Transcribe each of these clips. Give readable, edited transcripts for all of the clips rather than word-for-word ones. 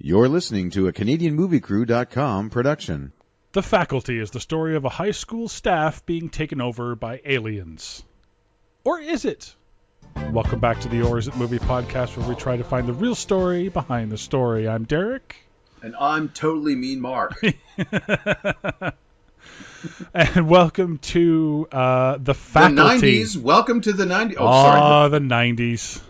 You're listening to a CanadianMovieCrew.com production. The Faculty is the story of a high school staff being taken over by aliens. Or is it? Welcome back to the Or Is It Movie podcast, where we try to find the real story behind the story. I'm Derek. And I'm totally mean Mark. And welcome to The Faculty. The 90s. Welcome to the 90s. Oh, sorry. The 90s.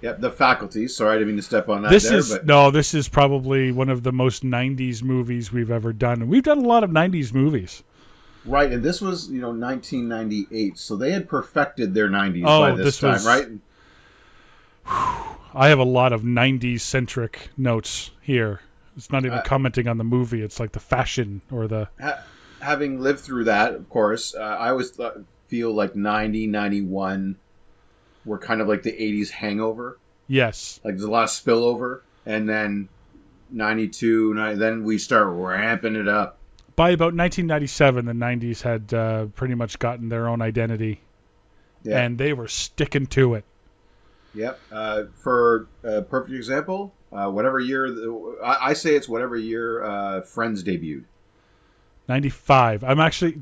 Yep, The Faculty. Sorry, I didn't mean to step on that this is probably one of the most 90s movies we've ever done. And we've done a lot of 90s movies. Right, and this was, 1998, so they had perfected their 90s by this time, right? I have a lot of 90s-centric notes here. It's not even commenting on the movie. It's like the fashion or the... Having lived through that, of course, I always feel like 90, 91 were kind of like the 80s hangover. Yes. Like there's a lot of spillover, and then 92, then we start ramping it up. By about 1997, the 90s had pretty much gotten their own identity, and they were sticking to it. Yep. For a perfect example, whatever year, I say it's whatever year Friends debuted. 95. I'm actually...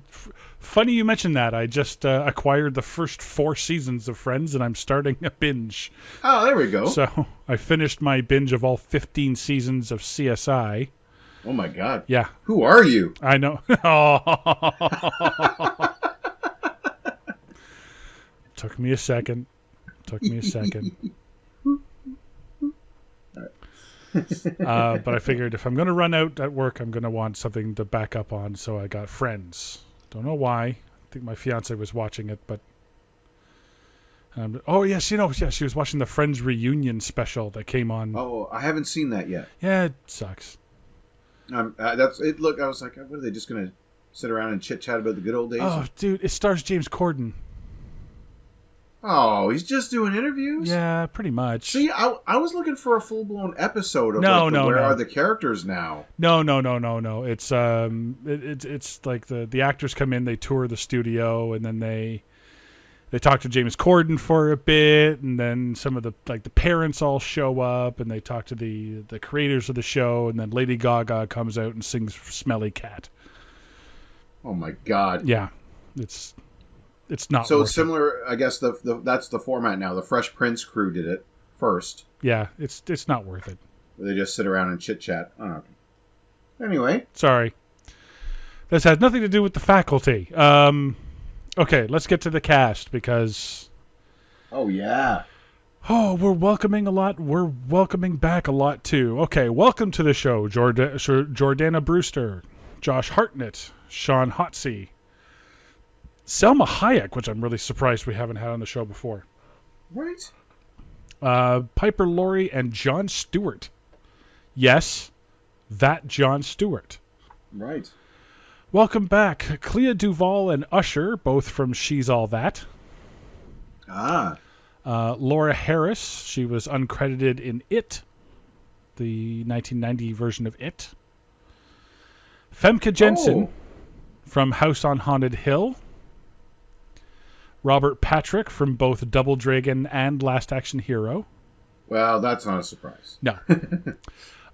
Funny you mentioned that. I just acquired the first 4 seasons of Friends, and I'm starting a binge. Oh, there we go. So I finished my binge of all 15 seasons of CSI. Oh, my God. Yeah. Who are you? I know. Took me a second. But I figured if I'm going to run out at work, I'm going to want something to back up on, so I got Friends. Don't know why. I think my fiance was watching it, but... she was watching the Friends reunion special that came on. Oh, I haven't seen that yet. Yeah, it sucks. That's it. Look, I was like, what are they just going to sit around and chit-chat about the good old days? Oh, dude, it stars James Corden. Oh, he's just doing interviews? Yeah, pretty much. See, I was looking for a full-blown episode of where are the characters now? No. It's like the actors come in, they tour the studio, and then they talk to James Corden for a bit, and then some of the parents all show up, and they talk to the creators of the show, and then Lady Gaga comes out and sings "Smelly Cat." Oh my God! Yeah, it's not so similar. I guess that's the format now. The Fresh Prince crew did it first. Yeah, it's not worth it. They just sit around and chit chat. Oh. Anyway, sorry. This has nothing to do with The Faculty. Okay, let's get to the cast because... Oh, yeah. Oh, we're welcoming a lot. We're welcoming back a lot, too. Okay, welcome to the show, Jordana Brewster, Josh Hartnett, Sean Hotsey, Selma Hayek, which I'm really surprised we haven't had on the show before. Right. Piper Laurie and Jon Stewart. Yes, that Jon Stewart. Right. Welcome back, Clea Duvall and Usher, both from She's All That. Laura Harris, she was uncredited in It, the 1990 version of It. Femke Jensen from House on Haunted Hill. Robert Patrick from both Double Dragon and Last Action Hero. Well, that's not a surprise. No.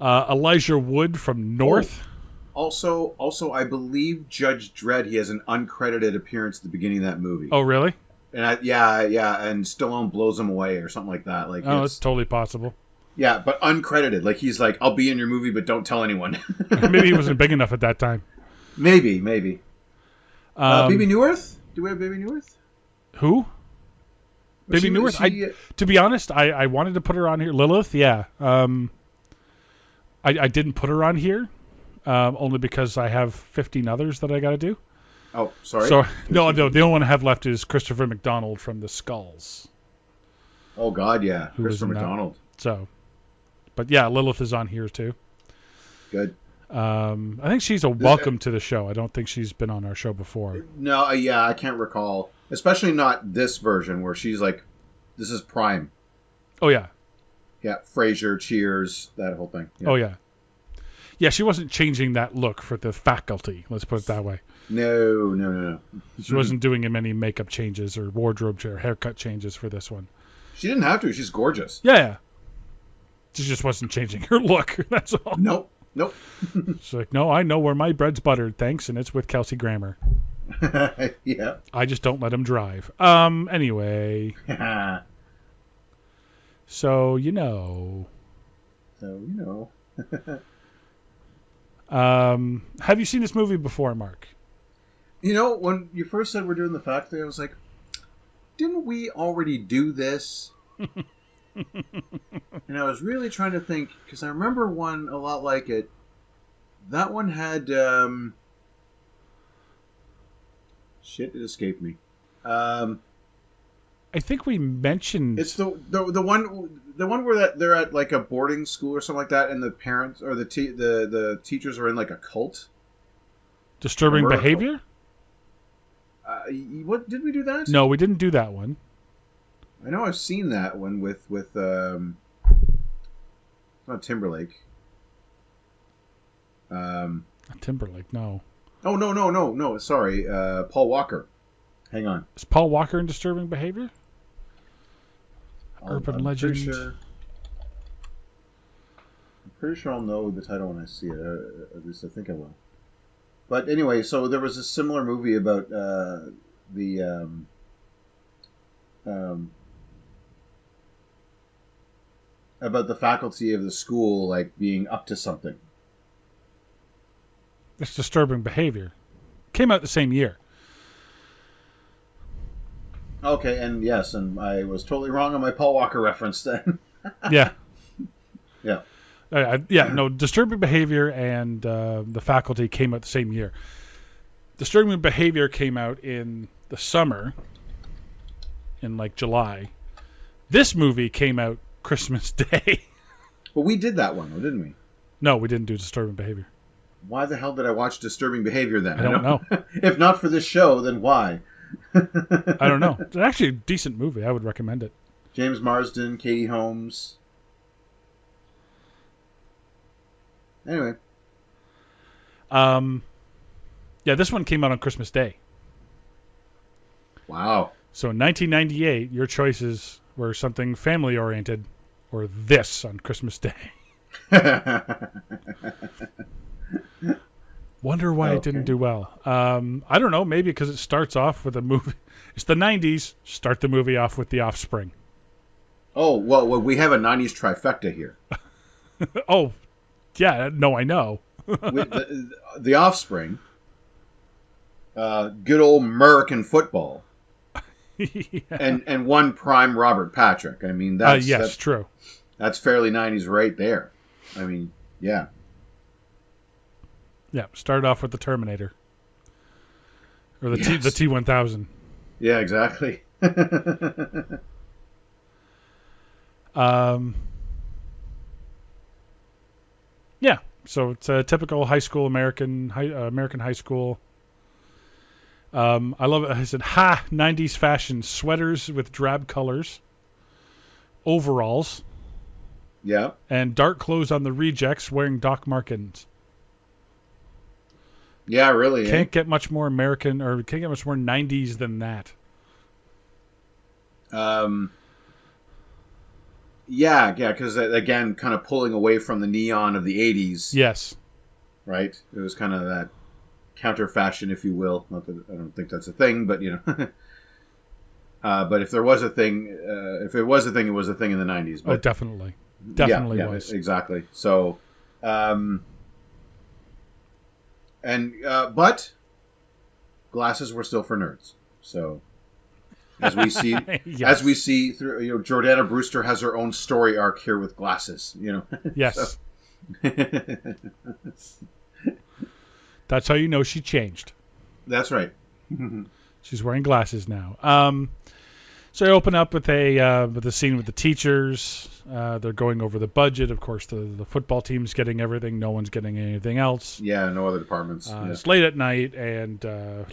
Elijah Wood from North. Also, I believe Judge Dredd, he has an uncredited appearance at the beginning of that movie. Oh, really? And and Stallone blows him away or something like that. It's totally possible. Yeah, but uncredited. Like, he's like, I'll be in your movie, but don't tell anyone. Maybe he wasn't big enough at that time. Maybe. Baby Newirth? Do we have Baby Newirth? Who? Baby Newirth? To be honest, I wanted to put her on here. Lilith, yeah. I didn't put her on here. Only because I have 15 others that I got to do. Oh, sorry. So no, the only one I have left is Christopher McDonald from The Skulls. Oh God, yeah, Christopher McDonald. So, but yeah, Lilith is on here too. Good. I think she's a welcome to the show. I don't think she's been on our show before. No, I can't recall. Especially not this version where she's like, this is Prime. Oh yeah. Yeah, Frasier, Cheers, that whole thing. Yeah. Oh yeah. Yeah, she wasn't changing that look for The Faculty. Let's put it that way. No. She wasn't doing any makeup changes or wardrobe or haircut changes for this one. She didn't have to. She's gorgeous. Yeah. She just wasn't changing her look. That's all. Nope. She's like, no, I know where my bread's buttered, thanks, and it's with Kelsey Grammer. Yeah. I just don't let him drive. Anyway. So, you know. Have you seen this movie before, Mark? When you first said we're doing the fact thing, I was like, didn't we already do this? And I was really trying to think, because I remember one a lot like it. That one had... Shit, it escaped me. I think we mentioned... It's the one where they're at like a boarding school or something like that, and the parents or the teachers are in like a cult. Disturbing Behavior? What did we do that? No, we didn't do that one. I know I've seen that one with it's not Timberlake. Timberlake, no. Oh no! Sorry, Paul Walker. Hang on. Is Paul Walker in Disturbing Behavior? Urban Legend. I'm pretty sure I'll know the title when I see it. At least I think I will. But anyway, so there was a similar movie about about the faculty of the school like being up to something. It's Disturbing Behavior. Came out the same year. Okay, and yes, and I was totally wrong on my Paul Walker reference then. Yeah. Yeah. No, Disturbing Behavior and The Faculty came out the same year. Disturbing Behavior came out in the summer, in like July. This movie came out Christmas Day. But we did that one, though, didn't we? No, we didn't do Disturbing Behavior. Why the hell did I watch Disturbing Behavior then? I don't know. If not for this show, then why? I don't know. It's actually a decent movie. I would recommend it. James Marsden, Katie Holmes. Anyway. Yeah, this one came out on Christmas Day. Wow. So in 1998, your choices were something family-oriented or this on Christmas Day. Wonder why it didn't do well. I don't know. Maybe because it starts off with a movie. It's the 90s. Start the movie off with The Offspring. Oh, well, we have a 90s trifecta here. Oh, yeah. No, I know. The Offspring. Good old American football. Yeah. And one prime Robert Patrick. I mean, that's true. That's fairly 90s right there. I mean, yeah. Yeah, start off with the Terminator. Or the Yes. the T-1000. Yeah, exactly. Yeah, so it's a typical high school American high school. I love it. I said, 90s fashion, sweaters with drab colors, overalls, Yeah. and dark clothes on the rejects wearing Doc Martens. Yeah, really. Can't get much more American or can't get much more 90s than that. Yeah, because again, kind of pulling away from the neon of the 80s. Yes. Right? It was kind of that counter fashion, if you will. Not that I don't think that's a thing, but but if there was a thing, if it was a thing, it was a thing in the 90s. But, Definitely yeah, was. Exactly. So, but glasses were still for nerds. So, as we see, Yes. as we see through, Jordana Brewster has her own story arc here with glasses. Yes. That's how you know she changed. That's right. She's wearing glasses now. So I open up with a scene with the teachers. They're going over the budget. Of course, the football team's getting everything. No one's getting anything else. Yeah, no other departments. Yeah. It's late at night, and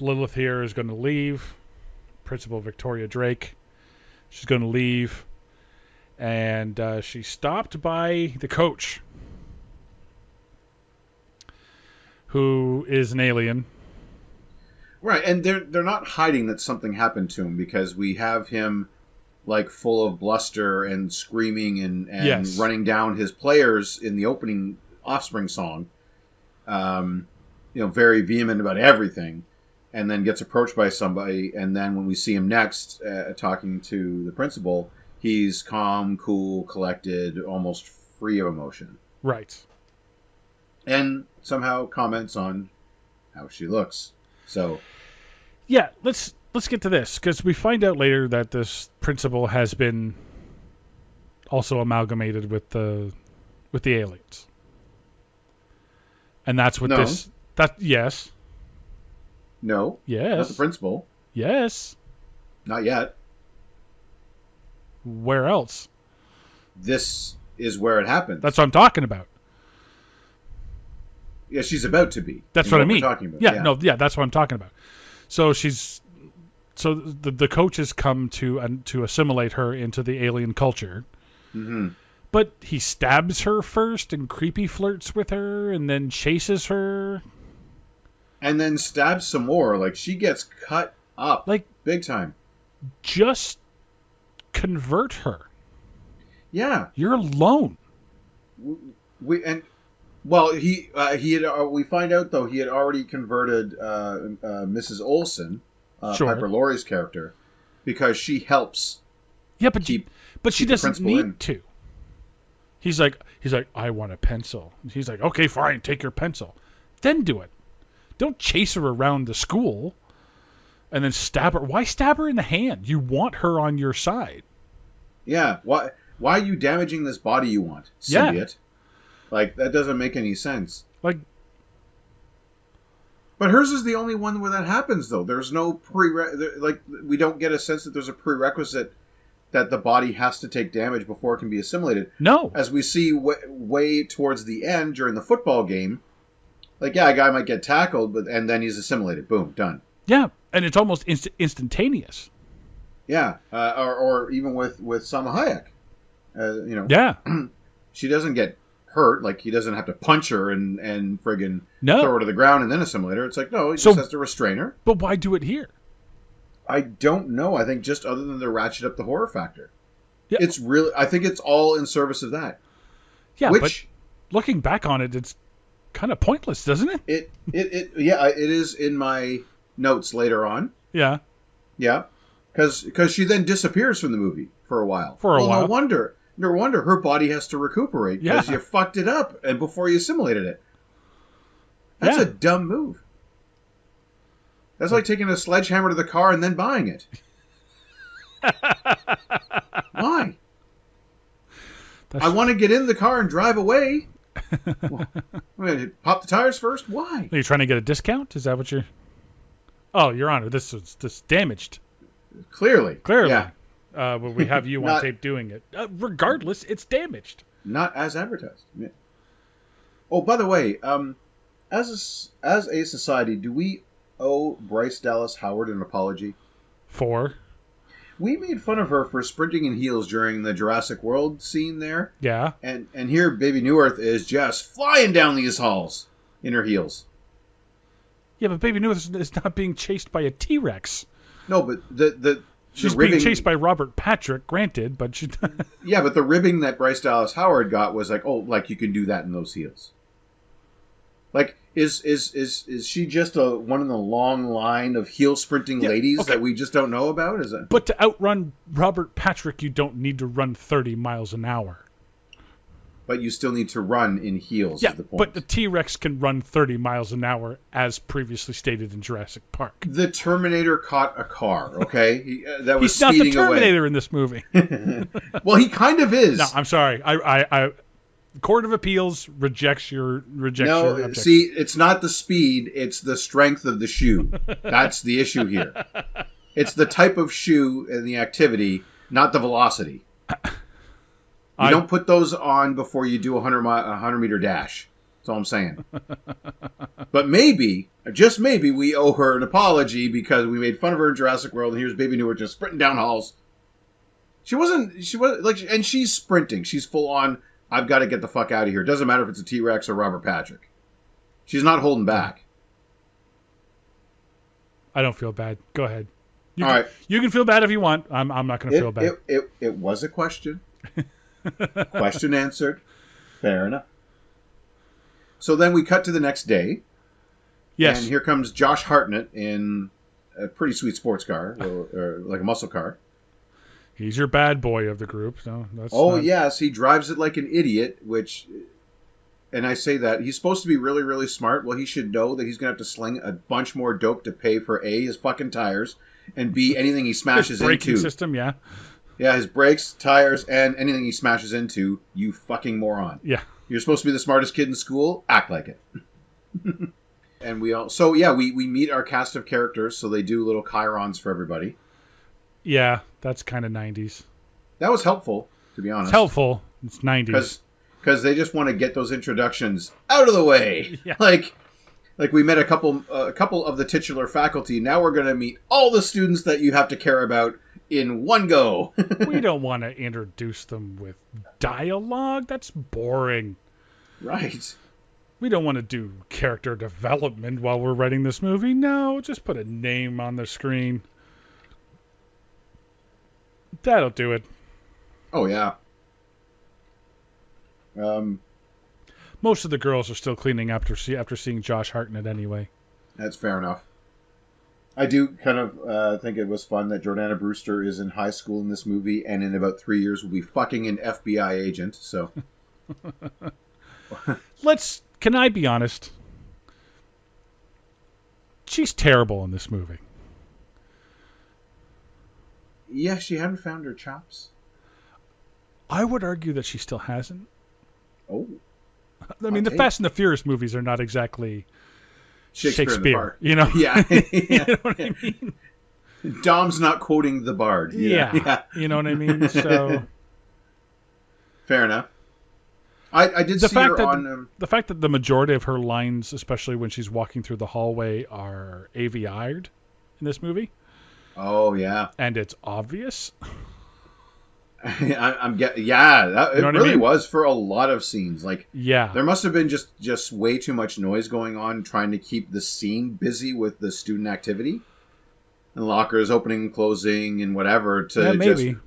Lilith here is going to leave. Principal Victoria Drake. She's going to leave. And she's stopped by the coach, who is an alien. Right, and they're not hiding that something happened to him because we have him like full of bluster and screaming and Yes. running down his players in the opening Offspring song. Very vehement about everything, and then gets approached by somebody, and then when we see him next talking to the principal, he's calm, cool, collected, almost free of emotion. Right. And somehow comments on how she looks. So, yeah, let's get to this, because we find out later that this principal has been also amalgamated with the aliens, and that's what No. this. That yes, no, yes, not the principal. yes. Not yet. Where else? This is where it happens. That's what I'm talking about. Yeah, she's about to be. That's what I mean. We're talking about. Yeah, no, yeah, that's what I'm talking about. So the coaches come to assimilate her into the alien culture. Mm-hmm. But he stabs her first and creepy flirts with her and then chases her. And then stabs some more. Like, she gets cut up. Like, big time. Just convert her. Yeah. You're alone. We find out though he had already converted Mrs. Olsen, Sure. Piper Laurie's character, because she helps. Yeah, but keep she the doesn't principal need in. to. He's like, I want a pencil. He's like, okay, fine, take your pencil. Then do it. Don't chase her around the school and then stab her. Why stab her in the hand? You want her on your side. Yeah. Why are you damaging this body you want, Yeah. symbiote? Like, that doesn't make any sense. Like, but hers is the only one where that happens, though. There's no we don't get a sense that there's a prerequisite that the body has to take damage before it can be assimilated. no. As we see way towards the end during the football game, like, yeah, a guy might get tackled, and then he's assimilated. Boom, done. Yeah, and it's almost instantaneous. Yeah, or even with Salma Hayek, Yeah. she doesn't get hurt. Like, he doesn't have to punch her and friggin' No. throw her to the ground and then assimilate her. It's like, no, he So- just has to restrain her. But why do it here? I don't know. I think just other than to ratchet up the horror factor. Yeah. It's really, I think it's all in service of that. Yeah, Which but looking back on it, it's kind of pointless, doesn't it? it is in my notes later on. Yeah. Yeah, because she then disappears from the movie for a while. For a while. No wonder her body has to recuperate because Yeah. you fucked it up and before you assimilated it. That's Yeah. a dumb move. That's like taking a sledgehammer to the car and then buying it. Why? I want to get in the car and drive away. Well, pop the tires first? Why? Are you trying to get a discount? Is that what you're... Oh, Your Honor, this is damaged. Clearly. Yeah. Yeah. But we have you on Not- tape doing it. Regardless, it's damaged. Not as advertised. Yeah. Oh, by the way, as a society, do we owe Bryce Dallas Howard an apology? For? We made fun of her for sprinting in heels during the Jurassic World scene there, Yeah. and here Baby New Earth is just flying down these halls in her heels. Yeah, but Baby New is not being chased by a T-Rex. No, but the She's ribbing, being chased by Robert Patrick, granted, but she... Yeah, but the ribbing that Bryce Dallas Howard got was like, oh, like you can do that in those heels. Like, is she just one in the long line of heel sprinting ladies that we just don't know about? Is it? But to outrun Robert Patrick, you don't need to run 30 miles an hour. But you still need to run in heels. Yeah, is the point. but the T-Rex can run 30 miles an hour, as previously stated in Jurassic Park. The Terminator caught a car. Okay, that was He's not the speeding Terminator in this movie. away. Well, he kind of is. No, I'm sorry. I Court of Appeals rejects your objection. See, it's not the speed; it's the strength of the shoe. That's the issue here. It's the type of shoe and the activity, not the velocity. You don't put those on before you do a 100-meter dash. That's all I'm saying. But maybe, just maybe, we owe her an apology because we made fun of her in Jurassic World, and here's Baby Newer just sprinting down halls. She wasn't like, and she's sprinting. She's full on. I've got to get the fuck out of here. It doesn't matter if it's a T-Rex or Robert Patrick. She's not holding back. I don't feel bad. Go ahead. All right. You can feel bad if you want. I'm not going to feel bad. It was a question. Question answered. Fair enough. So then we cut to the next day. Yes. And here comes Josh Hartnett in a pretty sweet sports car, or like a muscle car. He's your bad boy of the group. So that's yes, he drives it like an idiot, and I say that he's supposed to be really, really smart. Well, he should know that he's going to have to sling a bunch more dope to pay for A, his fucking tires, and B, anything he smashes his braking into. system, yeah. Yeah, his brakes, tires, and anything he smashes into, you fucking moron. Yeah. You're supposed to be the smartest kid in school? Act like it. And we meet our cast of characters, so they do little chyrons for everybody. Yeah, that's kind of 90s. That was helpful, to be honest. It's helpful. It's 90s. Because they just want to get those introductions out of the way. Yeah. Like we met a couple of the titular faculty. Now we're going to meet all the students that you have to care about in one go. We don't want to introduce them with dialogue. That's boring. Right. We don't want to do character development while we're writing this movie. No, just put a name on the screen. That'll do it. Oh, yeah. Most of the girls are still cleaning after seeing Josh Hartnett anyway. That's fair enough. I do kind of think it was fun that Jordana Brewster is in high school in this movie, and in about 3 years will be fucking an FBI agent, so... Can I be honest? She's terrible in this movie. Yeah, she hadn't found her chops. I would argue that she still hasn't. Oh. I mean, the Fast and the Furious movies are not exactly Shakespeare, you know? Yeah. You know what I mean? Dom's not quoting the Bard. Yeah. You know what I mean? So... Fair enough. I did see her on... The fact that the majority of her lines, especially when she's walking through the hallway, are AVI'd in this movie. Oh, yeah. And it's obvious. It really was for a lot of scenes. Like, yeah, there must have been just way too much noise going on trying to keep the scene busy with the student activity. And lockers opening and closing and whatever. Really.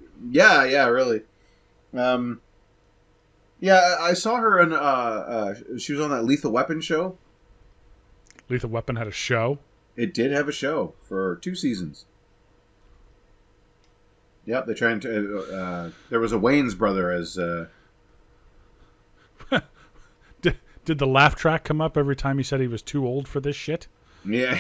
Yeah, I saw her in, she was on that Lethal Weapon show. Lethal Weapon had a show? It did have a show for 2 seasons. Yep, they're trying to, there was a Wayans brother as... Did the laugh track come up every time he said he was too old for this shit? Yeah.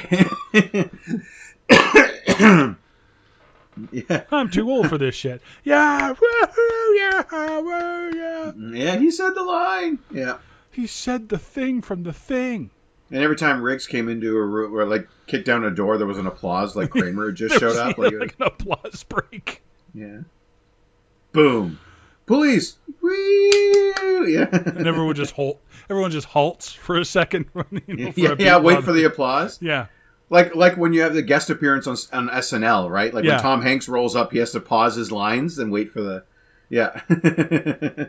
Yeah. I'm too old for this shit. Yeah. Woo-hoo, yeah. Yeah, he said the line. Yeah. He said the thing from the thing. And every time Riggs came into a room or like kicked down a door, there was an applause like Kramer had just showed up. Like an applause break. Yeah. Boom. Police. Woo! Yeah. And everyone just halts for a second. Wait for the applause. Yeah. Like when you have the guest appearance on SNL, right? Like when Tom Hanks rolls up, he has to pause his lines and wait for the... Yeah.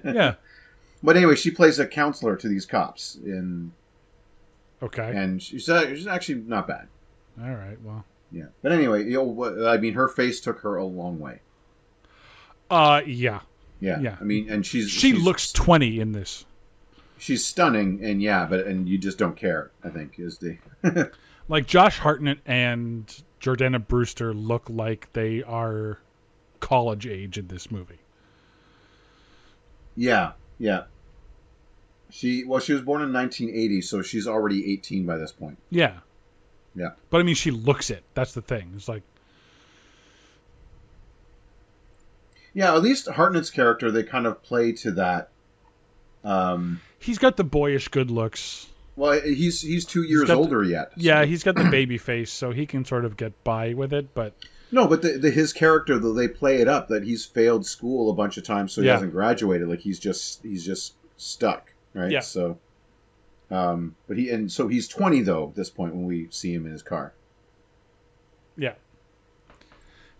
Yeah. But anyway, she plays a counselor to these cops. Okay. And she's actually not bad. All right, well. Yeah. But anyway, her face took her a long way. Yeah. Yeah. I mean, and she looks 20 in this. She's stunning, and you just don't care, I think, is the... Like, Josh Hartnett and Jordana Brewster look like they are college age in this movie. Yeah. She was born in 1980, so she's already 18 by this point. Yeah. Yeah. But, I mean, she looks it. That's the thing. It's like... Yeah, at least Hartnett's character, they kind of play to that. He's got the boyish good looks. Well, he's 2 years older yet. So. Yeah, he's got the baby face, so he can sort of get by with it, but... No, but his character, though, they play it up that he's failed school a bunch of times, so he hasn't graduated. Like, he's just stuck, right? Yeah. So, but he's 20, though, at this point when we see him in his car. Yeah.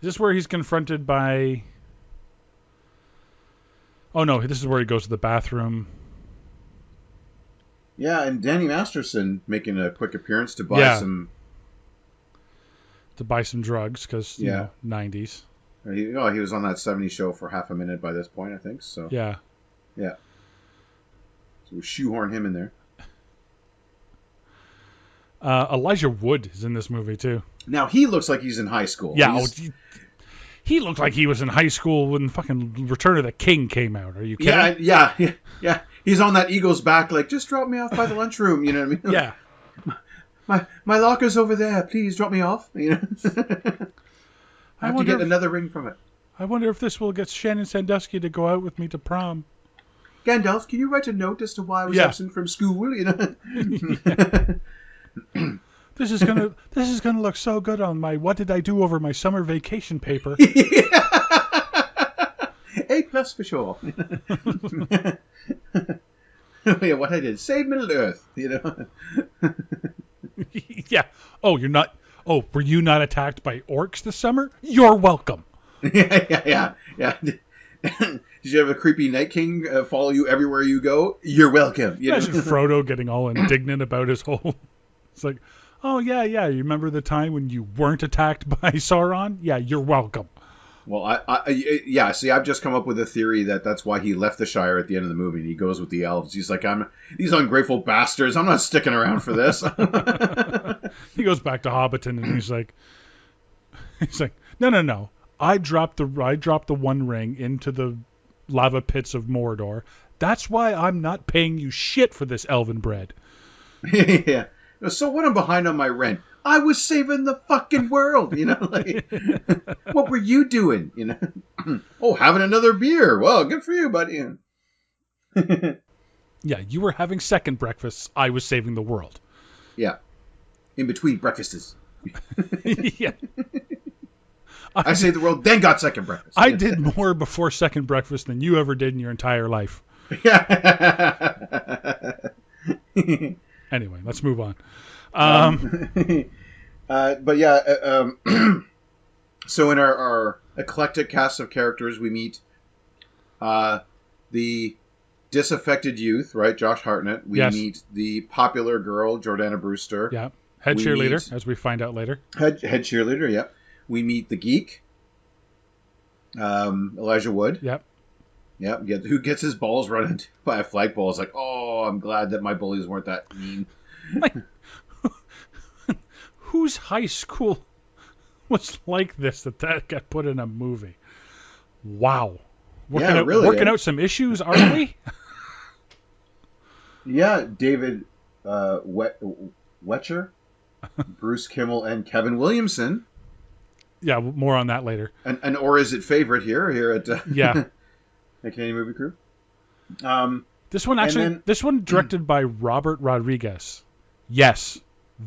Is this where he's confronted by... Oh, no, this is where he goes to the bathroom. Yeah, and Danny Masterson making a quick appearance to buy some... to buy some drugs because, you Yeah. know, 90s. He was on that 70s show for half a minute by this point, I think. So Yeah. yeah. So we shoehorn him in there. Elijah Wood is in this movie, too. Now, he looks like he's in high school. Yeah, he looked like he was in high school when fucking Return of the King came out. Are you kidding? Yeah. He's on that eagle's back, like, just drop me off by the lunchroom. You know what I mean? Yeah. My locker's over there. Please drop me off. You know. I have to get another ring from it. I wonder if this will get Shannon Sandusky to go out with me to prom. Gandalf, can you write a note as to why I was absent from school? You know. This is gonna look so good on my what did I do over my summer vacation paper. A+ for sure. Yeah, what I did, save Middle Earth. You know. Yeah. Oh, you're not. Oh, were you not attacked by orcs this summer? You're welcome. Yeah. Did you have a creepy Night King follow you everywhere you go? You're welcome. You Imagine Frodo getting all indignant about his whole. It's like, oh yeah. You remember the time when you weren't attacked by Sauron? Yeah, you're welcome. Well, See, I've just come up with a theory that's why he left the Shire at the end of the movie, and he goes with the elves. He's like, these ungrateful bastards. I'm not sticking around for this. He goes back to Hobbiton, and he's like, no. I dropped the One Ring into the lava pits of Mordor. That's why I'm not paying you shit for this elven bread. Yeah. So what? I'm behind on my rent. I was saving the fucking world, you know. Like, what were you doing, you know? Oh, having another beer. Well, good for you, buddy. Yeah, you were having second breakfasts. I was saving the world. Yeah, in between breakfasts. Yeah. I saved the world, then got second breakfast. I did more before second breakfast than you ever did in your entire life. Yeah. Anyway, let's move on. But yeah, so in our eclectic cast of characters, we meet the disaffected youth, right? Josh Hartnett. We meet the popular girl, Jordana Brewster. Yeah. Head cheerleader, as we find out later. Head cheerleader, yep. We meet the geek, Elijah Wood. Yep. Yep. Who gets his balls run into by a flagpole. It's like, oh, I'm glad that my bullies weren't that mean. Like, whose high school was like this that got put in a movie? Wow. Working out some issues, aren't we? Yeah, David Wetcher, Bruce Kimmel, and Kevin Williamson. Yeah, more on that later. And or is it favorite here at the Canadian Movie Crew? This one directed by Robert Rodriguez. Yes,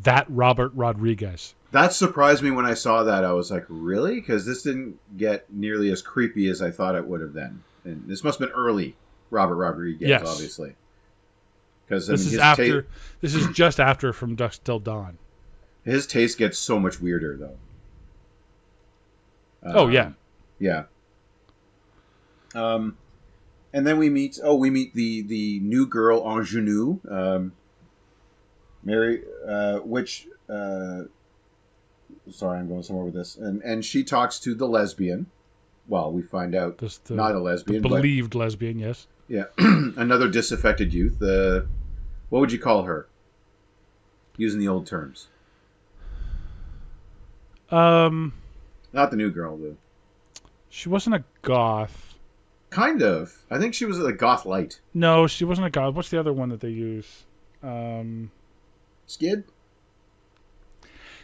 that Robert Rodriguez. That surprised me when I saw that. I was like, really? Because this didn't get nearly as creepy as I thought it would have then. And this must have been early Robert Rodriguez, obviously. Because this is just after From Dusk Till Dawn. His taste gets so much weirder, though. Yeah. And then we meet the new girl ingenue, Mary, which sorry, I'm going somewhere with this, and she talks to the lesbian. Well, we find out not a lesbian, believed lesbian, yes. Yeah, another disaffected youth. What would you call her? Using the old terms. Not the new girl, though. She wasn't a goth. Kind of. I think she was a goth light. No, she wasn't a goth. What's the other one that they use?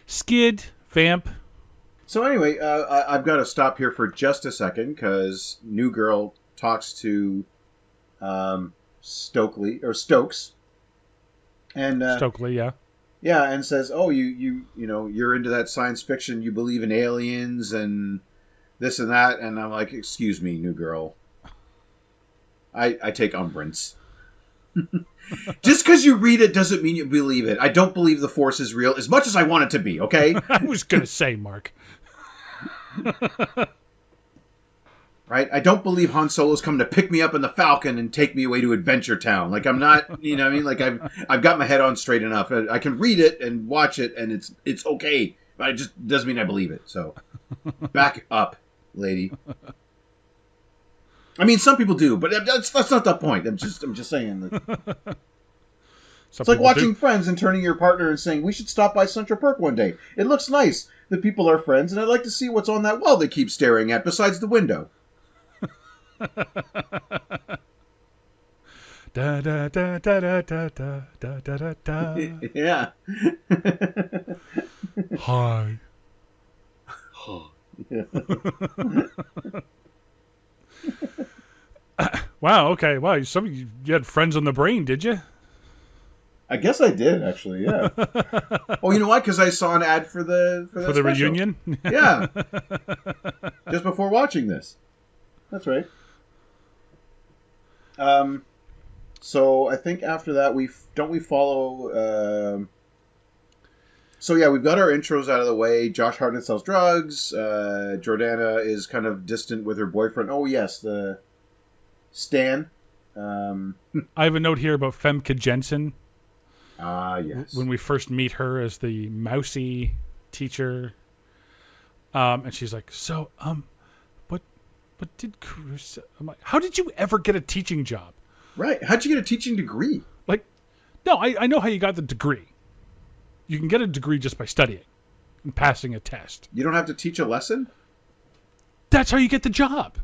Skid, Vamp. So anyway, I've got to stop here for just a second because new girl talks to Stokes, and Stokely, yeah. Yeah, and says, "Oh, you're into that science fiction. You believe in aliens and this and that." And I'm like, "Excuse me, new girl. I take umbrance. Just because you read it doesn't mean you believe it. I don't believe the Force is real as much as I want it to be. Okay." I was gonna say, Mark. Right? I don't believe Han Solo's coming to pick me up in the Falcon and take me away to Adventure Town. Like, I'm not, what I mean? Like, I've got my head on straight enough. I can read it and watch it, and it's okay. But it just doesn't mean I believe it. So back up, lady. I mean, some people do, but that's not the point. I'm just saying. It's like watching Friends and turning your partner and saying, we should stop by Central Park one day. It looks nice. The people are friends, and I'd like to see what's on that wall they keep staring at besides the window. Da da da da da da da da da da. Yeah. Hi. Wow. Okay. Wow. You had friends on the brain, did you? I guess I did, actually. Yeah. Oh, you know what? Because I saw an ad for the reunion. Yeah. Just before watching this. That's right. So I think after that we follow. So yeah, we've got our intros out of the way. Josh Hartnett sells drugs. Jordana is kind of distant with her boyfriend. Oh yes, the Stan. I have a note here about Femke Jensen. Yes. When we first meet her as the mousy teacher, and she's like, "So, what did Caruso?" I'm like, "How did you ever get a teaching job?" Right. How'd you get a teaching degree? Like, no, I know how you got the degree. You can get a degree just by studying and passing a test. You don't have to teach a lesson? That's how you get the job.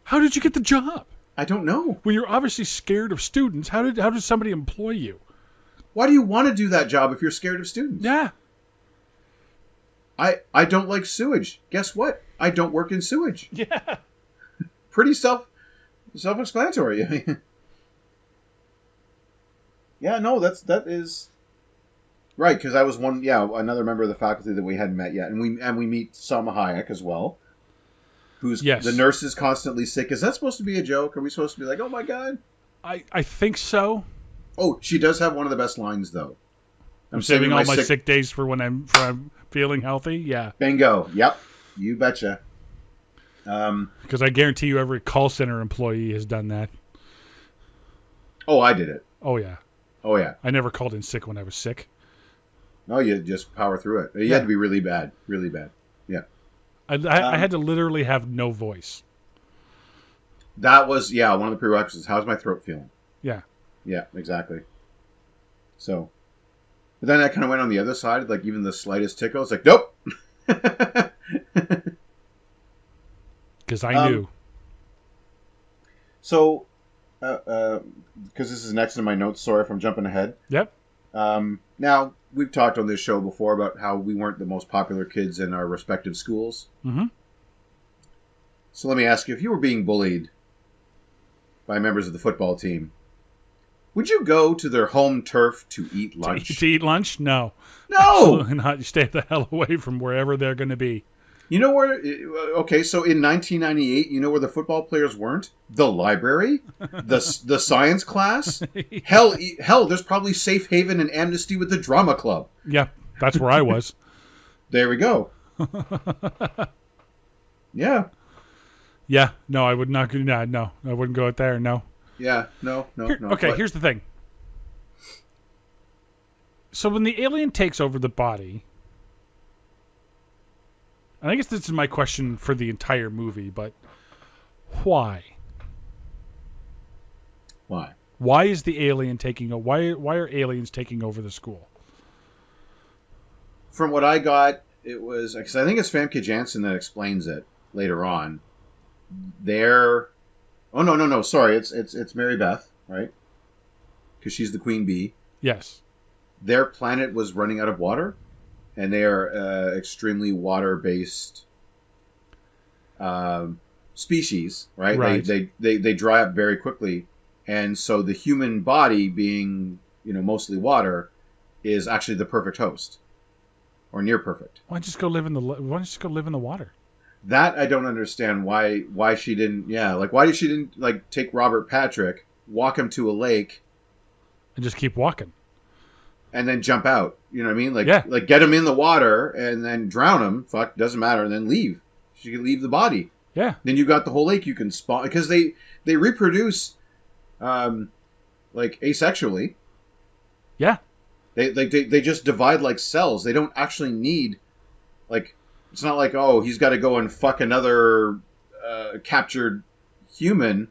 How did you get the job? I don't know. Well, you're obviously scared of students. How did somebody employ you? Why do you want to do that job if you're scared of students? Yeah. I don't like sewage. Guess what? I don't work in sewage. Yeah. Pretty self-explanatory. Yeah, no, that is right, because I was another member of the faculty that we hadn't met yet, and we meet Salma Hayek as well. Who's the nurse is constantly sick. Is that supposed to be a joke? Are we supposed to be like, oh my god? I think so. Oh, she does have one of the best lines though. I'm saving all my sick days for when I'm feeling healthy. Yeah. Bingo. Yep. You betcha. Because I guarantee you, every call center employee has done that. Oh, I did it. Oh yeah. Oh yeah. I never called in sick when I was sick. No, you just power through it. You had to be really bad. Really bad. Yeah. I had to literally have no voice. That was, one of the prerequisites. How's my throat feeling? Yeah. Yeah, exactly. So, but then I kind of went on the other side, like even the slightest tickle. It's like, nope. Because I knew. So, because this is next in my notes, sorry if I'm jumping ahead. Yep. Now, we've talked on this show before about how we weren't the most popular kids in our respective schools. Mm-hmm. So let me ask you, if you were being bullied by members of the football team, would you go to their home turf to eat lunch? To eat lunch? No. No! Absolutely not. You stay the hell away from wherever they're going to be. You know where... Okay, so in 1998, you know where the football players weren't? The library? The science class? Hell, there's probably Safe Haven and Amnesty with the Drama Club. Yeah, that's where I was. There we go. Yeah. Yeah, no, I would not. No, I wouldn't go out there, no. Yeah, no. Okay, here's the thing. So when the alien takes over the body... And I guess this is my question for the entire movie, but why? Why? Why is the alien taking over? Why are aliens taking over the school? From what I got, it was because I think it's Famke Janssen that explains it later on. Oh no, sorry, it's Mary Beth, right? Because she's the queen bee. Yes. Their planet was running out of water. And they are extremely water-based species, right? Right. They dry up very quickly, and so the human body, being mostly water, is actually the perfect host, or near perfect. Why don't you just go live in the water? That I don't understand why she didn't. Yeah, like why she didn't like take Robert Patrick, walk him to a lake, and just keep walking. And then jump out. You know what I mean? Like get him in the water and then drown him. Fuck, doesn't matter. And then leave. She can leave the body. Yeah. Then you got the whole lake you can spawn. Because they reproduce, asexually. Yeah. They just divide like cells. They don't actually need, like, it's not like, oh, he's got to go and fuck another captured human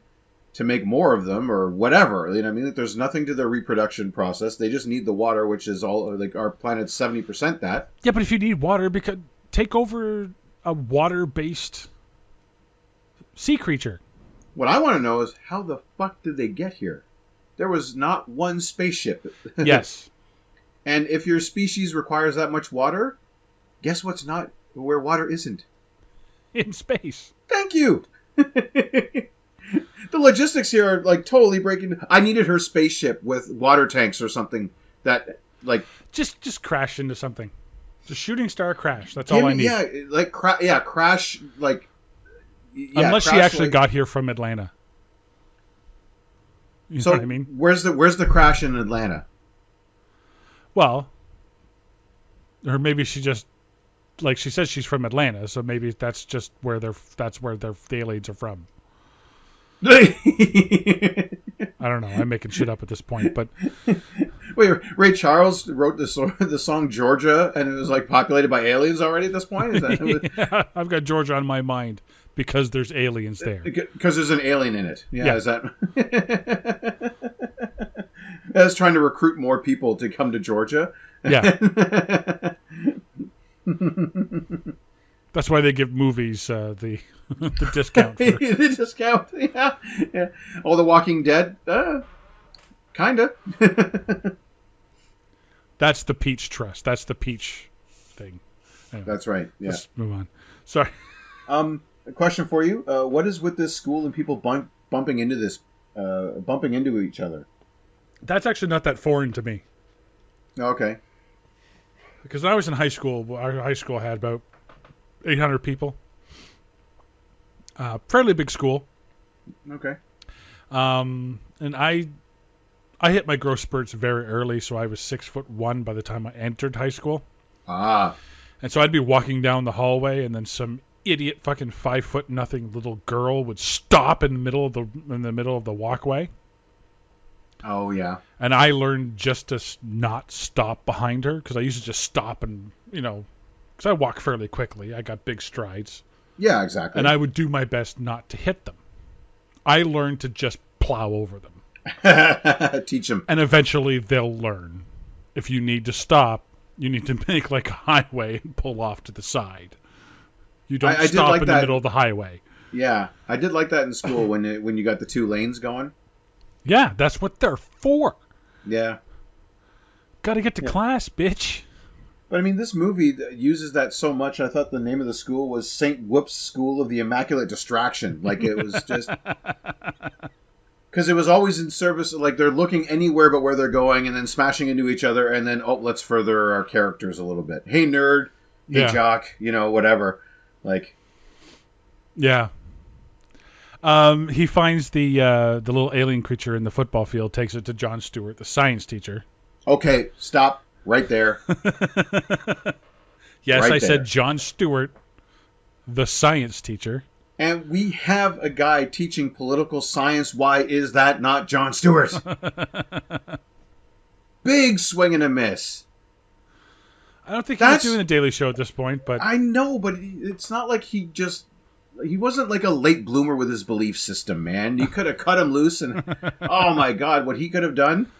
to make more of them or whatever. You know what I mean? There's nothing to their reproduction process. They just need the water, which is all, like, our planet's 70% that. Yeah, but if you need water, because take over a water-based sea creature. What I want to know is how the fuck did they get here? There was not one spaceship. Yes. And if your species requires that much water, guess what's not where water isn't? In space. Thank you. The logistics here are like totally breaking. I needed her spaceship with water tanks or something that like just crash into something. The shooting star crash. That's all I need. Yeah, like crash like. Yeah, unless crash, she actually like, got here from Atlanta. You know what I mean? Where's the crash in Atlanta? Well, or maybe she just, like she says she's from Atlanta, so maybe that's just where the aliens are from. I don't know. I'm making shit up at this point, but wait, Ray Charles wrote the song Georgia, and it was like populated by aliens already at this point. Is that yeah, I've got Georgia on my mind because there's aliens there. Because there's an alien in it. Yeah. Is that? I was trying to recruit more people to come to Georgia. Yeah. That's why they give movies the discount. The discount, yeah. Oh, The Walking Dead, kinda. That's the Peach Trust. That's the Peach thing. Anyway, that's right. Yeah. Let's move on. Sorry. A question for you: what is with this school and people bumping into each other? That's actually not that foreign to me. Okay. Because when I was in high school, our high school had about 800 people. Fairly big school. Okay. And I hit my growth spurts very early, so I was 6'1" by the time I entered high school. Ah. And so I'd be walking down the hallway, and then some idiot fucking 5'0" little girl would stop in the middle of the walkway. Oh yeah. And I learned just to not stop behind her, because I used to just stop and because I walk fairly quickly. I got big strides. Yeah, exactly. And I would do my best not to hit them. I learned to just plow over them. Teach them. And eventually they'll learn. If you need to stop, you need to make like a highway and pull off to the side. You don't stop in the middle of the highway. Yeah, I did like that in school when you got the two lanes going. Yeah, that's what they're for. Yeah. Got to get to class, bitch. But I mean, this movie uses that so much. I thought the name of the school was St. Whoop's School of the Immaculate Distraction. Like, it was just... Because it was always in service, like, they're looking anywhere but where they're going and then smashing into each other, and then, let's further our characters a little bit. Hey, nerd. Hey, jock. Whatever. Like... Yeah. He finds the little alien creature in the football field, takes it to Jon Stewart, the science teacher. Okay, stop right there. Yes, right I said Jon Stewart, the science teacher. And we have a guy teaching political science. Why is that not Jon Stewart? Big swing and a miss. I don't think he's doing the Daily Show at this point, but... I know, but it's not like he wasn't like a late bloomer with his belief system, man. You could have cut him loose and, oh my God, what he could have done.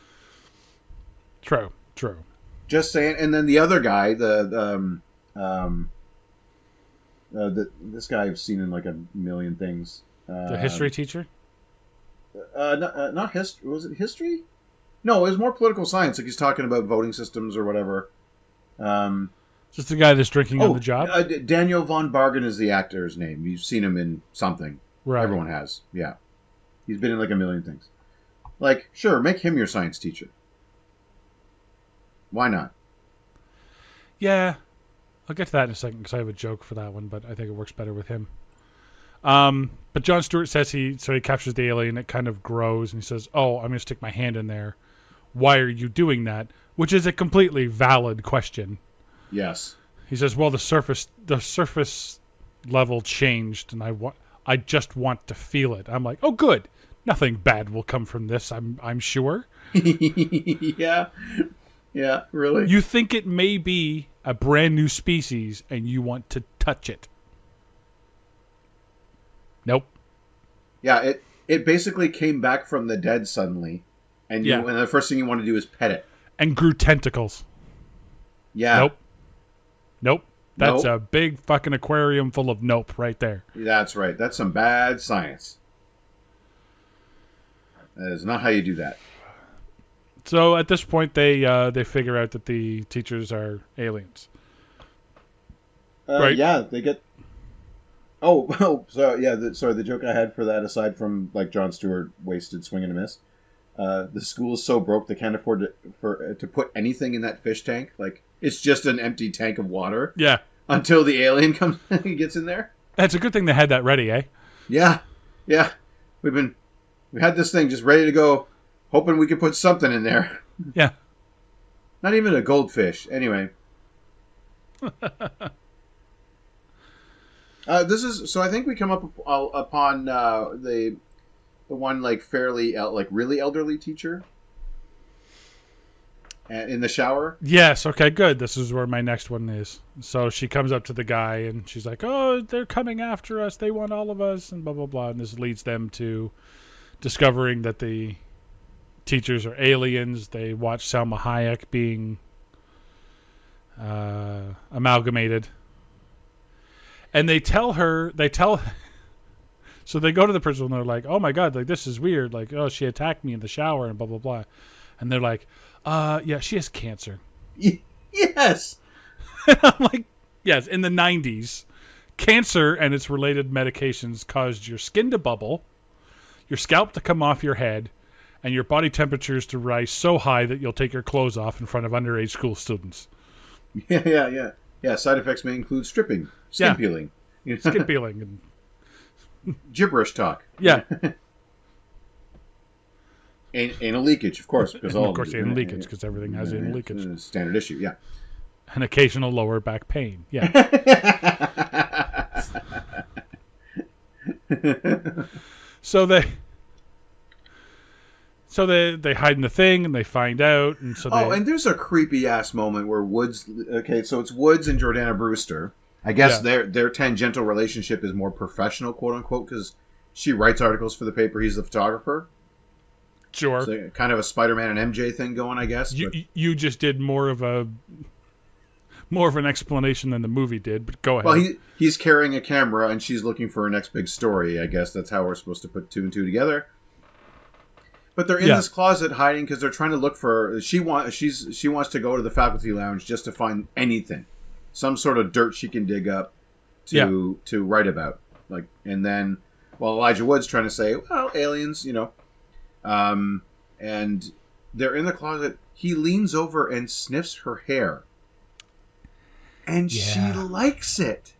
True. Just saying. And then the other guy, this guy I've seen in like a million things. The history teacher? Not history. Was it history? No, it was more political science. Like he's talking about voting systems or whatever. Just the guy that's drinking on the job? Daniel von Bargen is the actor's name. You've seen him in something. Right. Everyone has. Yeah. He's been in like a million things. Like, sure, make him your science teacher. Why not? Yeah. I'll get to that in a second because I have a joke for that one, but I think it works better with him. But Jon Stewart says he captures the alien, it kind of grows, and he says, I'm going to stick my hand in there. Why are you doing that? Which is a completely valid question. Yes. He says, well, the surface level changed, and I just want to feel it. I'm like, oh, good. Nothing bad will come from this, I'm sure. Yeah. Yeah, really? You think it may be a brand new species, and you want to touch it. Nope. Yeah, it basically came back from the dead suddenly, and Yeah. and the first thing you want to do is pet it. And grew tentacles. Yeah. Nope. That's Nope. a big fucking aquarium full of nope right there. That's right. That's some bad science. That is not how you do that. So at this point, they figure out that the teachers are aliens. Right. Yeah, they get. So yeah. Sorry, the joke I had for that, aside from like Jon Stewart wasted swing and a miss, the school is so broke they can't afford to put anything in that fish tank. Like it's just an empty tank of water. Yeah. Until the alien comes and gets in there. That's a good thing they had that ready, eh? Yeah. We had this thing just ready to go, hoping we could put something in there. Yeah. Not even a goldfish. Anyway. So I think we come up upon the one like fairly like really elderly teacher in the shower. Yes, okay, good. This is where my next one is. So she comes up to the guy and she's like, "Oh, they're coming after us. They want all of us," and blah blah blah. And this leads them to discovering that the teachers are aliens. They watch Salma Hayek being amalgamated, and they tell. So they go to the principal and they're like, "Oh my God, like this is weird. Like, oh, she attacked me in the shower and blah blah blah," and they're like, yeah, she has cancer." Yes. I'm like, yes, in the 90s, cancer and its related medications caused your skin to bubble, your scalp to come off your head, and your body temperatures to rise so high that you'll take your clothes off in front of underage school students. Yeah. Side effects may include stripping, skin peeling. Skin peeling. And gibberish talk. Yeah. Anal leakage, of course, because of course, anal leakage, because everything has anal leakage. Standard issue, yeah. An occasional lower back pain, yeah. So they hide in the thing and they find out, and so and there's a creepy ass moment where Woods. Okay, so it's Woods and Jordana Brewster. I guess their tangential relationship is more professional, quote unquote, because she writes articles for the paper. He's the photographer. Sure. So kind of a Spider-Man and MJ thing going, I guess. You just did more of an explanation than the movie did, but go ahead. Well, he's carrying a camera and she's looking for her next big story. I guess that's how we're supposed to put two and two together. But they're in this closet hiding because they're trying to look for. She wants to go to the faculty lounge just to find anything, some sort of dirt she can dig up to write about. Like, and then Elijah Wood's trying to say, well, aliens, and they're in the closet. He leans over and sniffs her hair. And she likes it.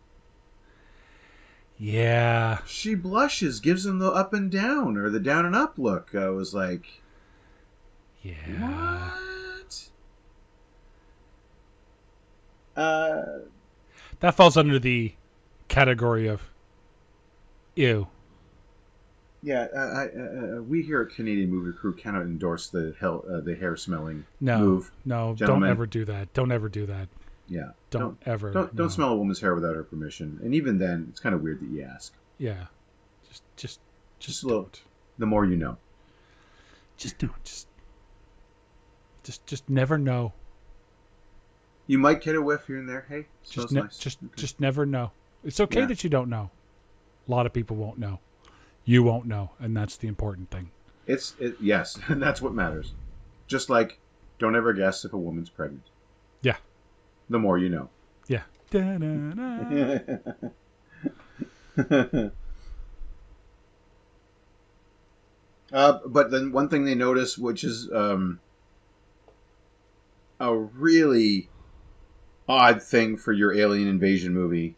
Yeah. She blushes, gives him the up and down, or the down and up look. I was like, yeah. What? That falls under the category of ew. Yeah, we here at Canadian Movie Crew cannot endorse the hair smelling move. No, gentlemen. Don't ever do that. Don't ever do that. Yeah, don't ever. Don't smell a woman's hair without her permission. And even then, it's kind of weird that you ask. Yeah, just a little. Don't. The more you know. Just don't. Just never know. You might get a whiff here and there. Hey, nice. Just never know. It's okay that you don't know. A lot of people won't know. You won't know, and that's the important thing. Yes, and that's what matters. Just like, don't ever guess if a woman's pregnant. Yeah. The more you know. Yeah. But then one thing they notice, which is a really odd thing for your alien invasion movie,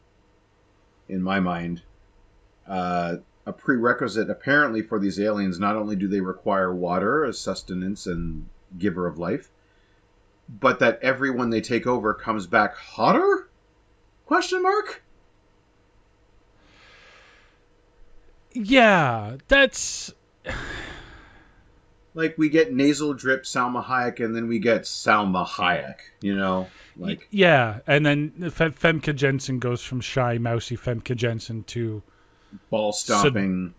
in my mind, a prerequisite apparently for these aliens, not only do they require water as sustenance and giver of life, but that everyone they take over comes back hotter? Question mark? Yeah, that's... like we get nasal drip Salma Hayek, and then we get Salma Hayek. You know, like Yeah, and then Femke Jensen goes from shy, mousy Femke Jensen to ball stomping.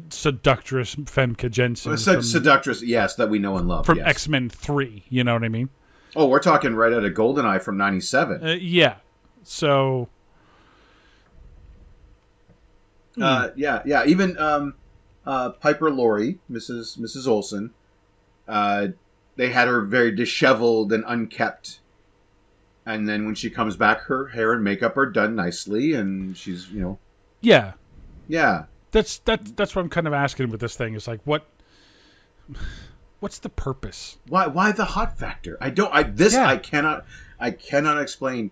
Seductress Femke Jensen. Seductress, yes, that we know and love. From yes. X-Men 3, you know what I mean? Oh, we're talking right out of GoldenEye from '97. Yeah. So. Yeah. Even Piper Laurie, Mrs. Olsen, they had her very disheveled and unkept. And then when she comes back, her hair and makeup are done nicely, and she's, Yeah. Yeah. That's what I'm kind of asking with this thing. Is like, what's the purpose? Why the hot factor? I cannot explain.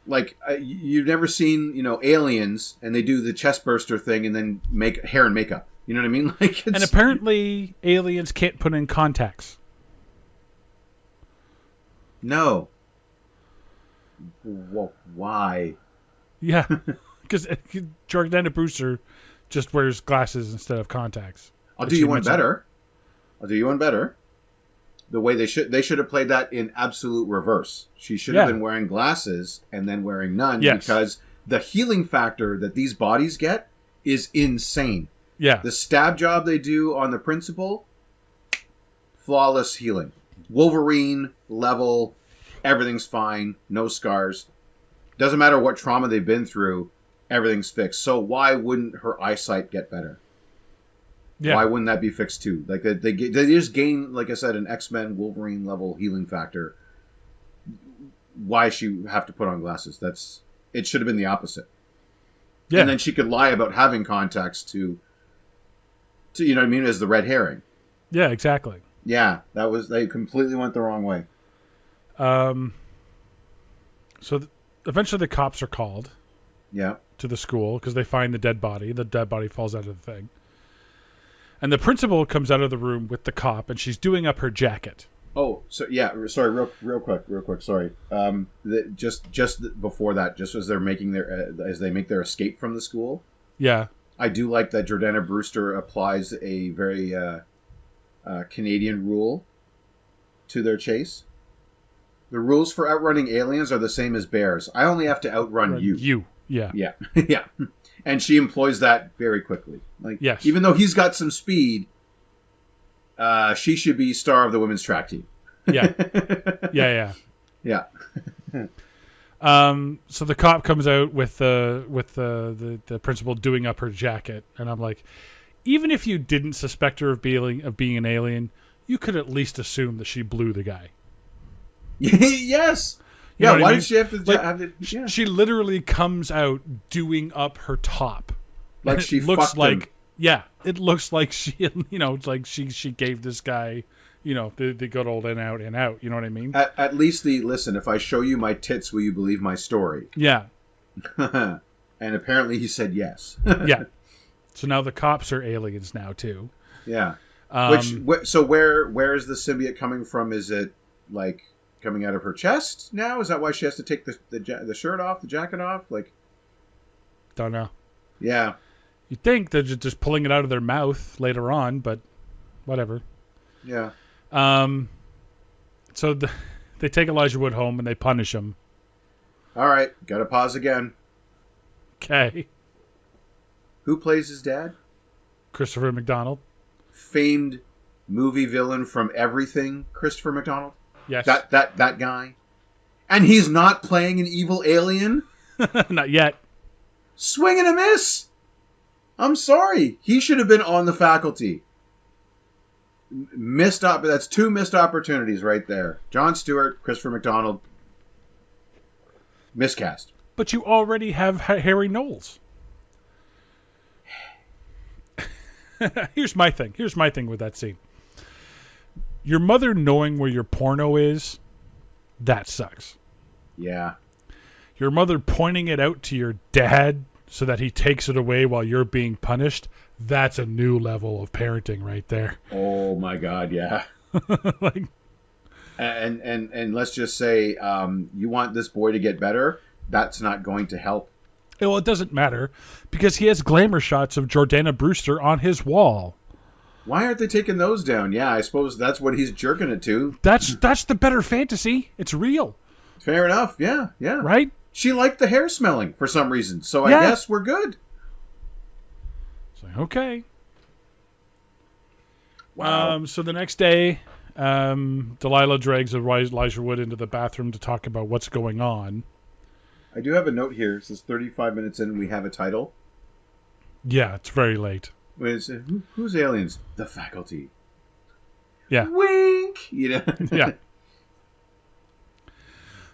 Like, you've never seen, Aliens, and they do the chest burster thing and then make hair and makeup. You know what I mean? Like, and apparently aliens can't put in contacts. No. Well, why? Yeah, because Jordana Brewster just wears glasses instead of contacts. I'll do you one better. The way they should have played that in absolute reverse. She should have been wearing glasses and then wearing none, because the healing factor that these bodies get is insane. Yeah. The stab job they do on the principal, flawless healing. Wolverine level, everything's fine, no scars. Doesn't matter what trauma they've been through, everything's fixed. So why wouldn't her eyesight get better? Yeah. Why wouldn't that be fixed too? Like they just gain, like I said, an X-Men Wolverine level healing factor. Why she have to put on glasses? It should have been the opposite. Yeah. And then she could lie about having contacts to you know what I mean, as the red herring. Yeah, exactly. Yeah, they completely went the wrong way. So eventually the cops are called. Yeah. To the school because they find the dead body. The dead body falls out of the thing. And the principal comes out of the room with the cop, and she's doing up her jacket. Oh, so yeah. Sorry, real quick. Sorry. Just before that, just as they make their escape from the school. Yeah. I do like that Jordana Brewster applies a very Canadian rule to their chase. The rules for outrunning aliens are the same as bears. I only have to outrun you. You. Yeah. Yeah. Yeah. And she employs that very quickly. Like, yes. Even though he's got some speed, she should be star of the women's track team. Yeah. Yeah. So the cop comes out with the principal doing up her jacket, and I'm like, even if you didn't suspect her of being an alien, you could at least assume that she blew the guy. Yes. Yeah, why did she have to have it? Yeah. She literally comes out doing up her top. Like she looks fucked like him. Yeah, it looks like she like she gave this guy, the good old in out, you know what I mean? At least listen, if I show you my tits, will you believe my story? Yeah. And apparently he said yes. Yeah. So now the cops are aliens now too. Yeah. So where is the symbiote coming from? Is it like coming out of her chest now? Is that why she has to take the shirt off, the jacket off? Like, don't know. Yeah. You'd think they're just pulling it out of their mouth later on, but whatever. Yeah. So they take Elijah Wood home and they punish him. All right. Got to pause again. Okay. Who plays his dad? Christopher McDonald. Famed movie villain from everything, Christopher McDonald. Yes. That guy. And he's not playing an evil alien? Not yet. Swing and a miss. I'm sorry. He should have been on the faculty. That's two missed opportunities right there. Jon Stewart, Christopher McDonald. Miscast. But you already have Harry Knowles. Here's my thing with that scene. Your mother knowing where your porno is, that sucks. Yeah. Your mother pointing it out to your dad so that he takes it away while you're being punished, that's a new level of parenting right there. Oh my God, yeah. And let's just say you want this boy to get better, that's not going to help. Well, it doesn't matter because he has glamour shots of Jordana Brewster on his wall. Why aren't they taking those down? Yeah, I suppose that's what he's jerking it to. That's the better fantasy. It's real. Fair enough. Yeah, yeah. Right? She liked the hair smelling for some reason, so I Yeah. guess we're good. It's like, okay. Wow. So the next day, Delilah drags Elijah Wood into the bathroom to talk about what's going on. I do have a note here. It says 35 minutes in, we have a title. Yeah, it's very late. Who's aliens? The faculty. Yeah. Wink! You know? Yeah.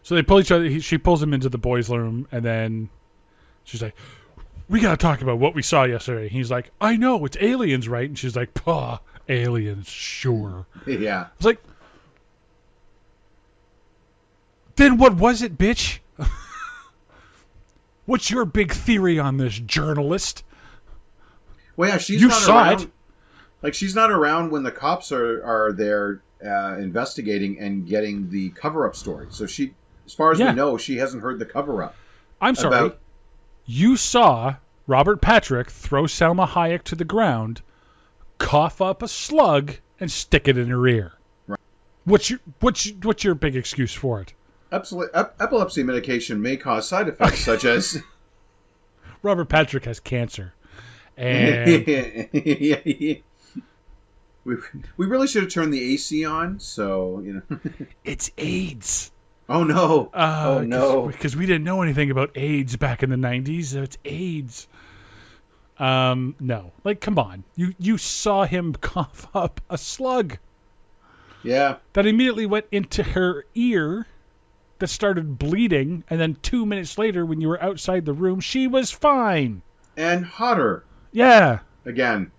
So they pull each other. She pulls him into the boys' room, and then she's like, "We gotta talk about what we saw yesterday." He's like, "I know, it's aliens, right?" And she's like, "Pah, aliens, sure." Yeah. It's like, then what was it, bitch? What's your big theory on this, journalist? Well, yeah, she's You not saw around. it. Like, she's not around when the cops are there investigating and getting the cover-up story. So she, as far as Yeah. we know, she hasn't heard the cover-up. I'm sorry. About- You saw Robert Patrick throw Salma Hayek to the ground, cough up a slug, and stick it in her ear. Right. What's your big excuse for it? Epilepsy medication may cause side effects such as... Robert Patrick has cancer. And we really should have turned the AC on, so, you know. it's AIDS. Oh, no. Oh, no. Because we didn't know anything about AIDS back in the 90s. It's AIDS. No. Like, come on. You saw him cough up a slug. Yeah. That immediately went into her ear, that started bleeding, and then 2 minutes later, when you were outside the room, she was fine. And hotter. Yeah. Again.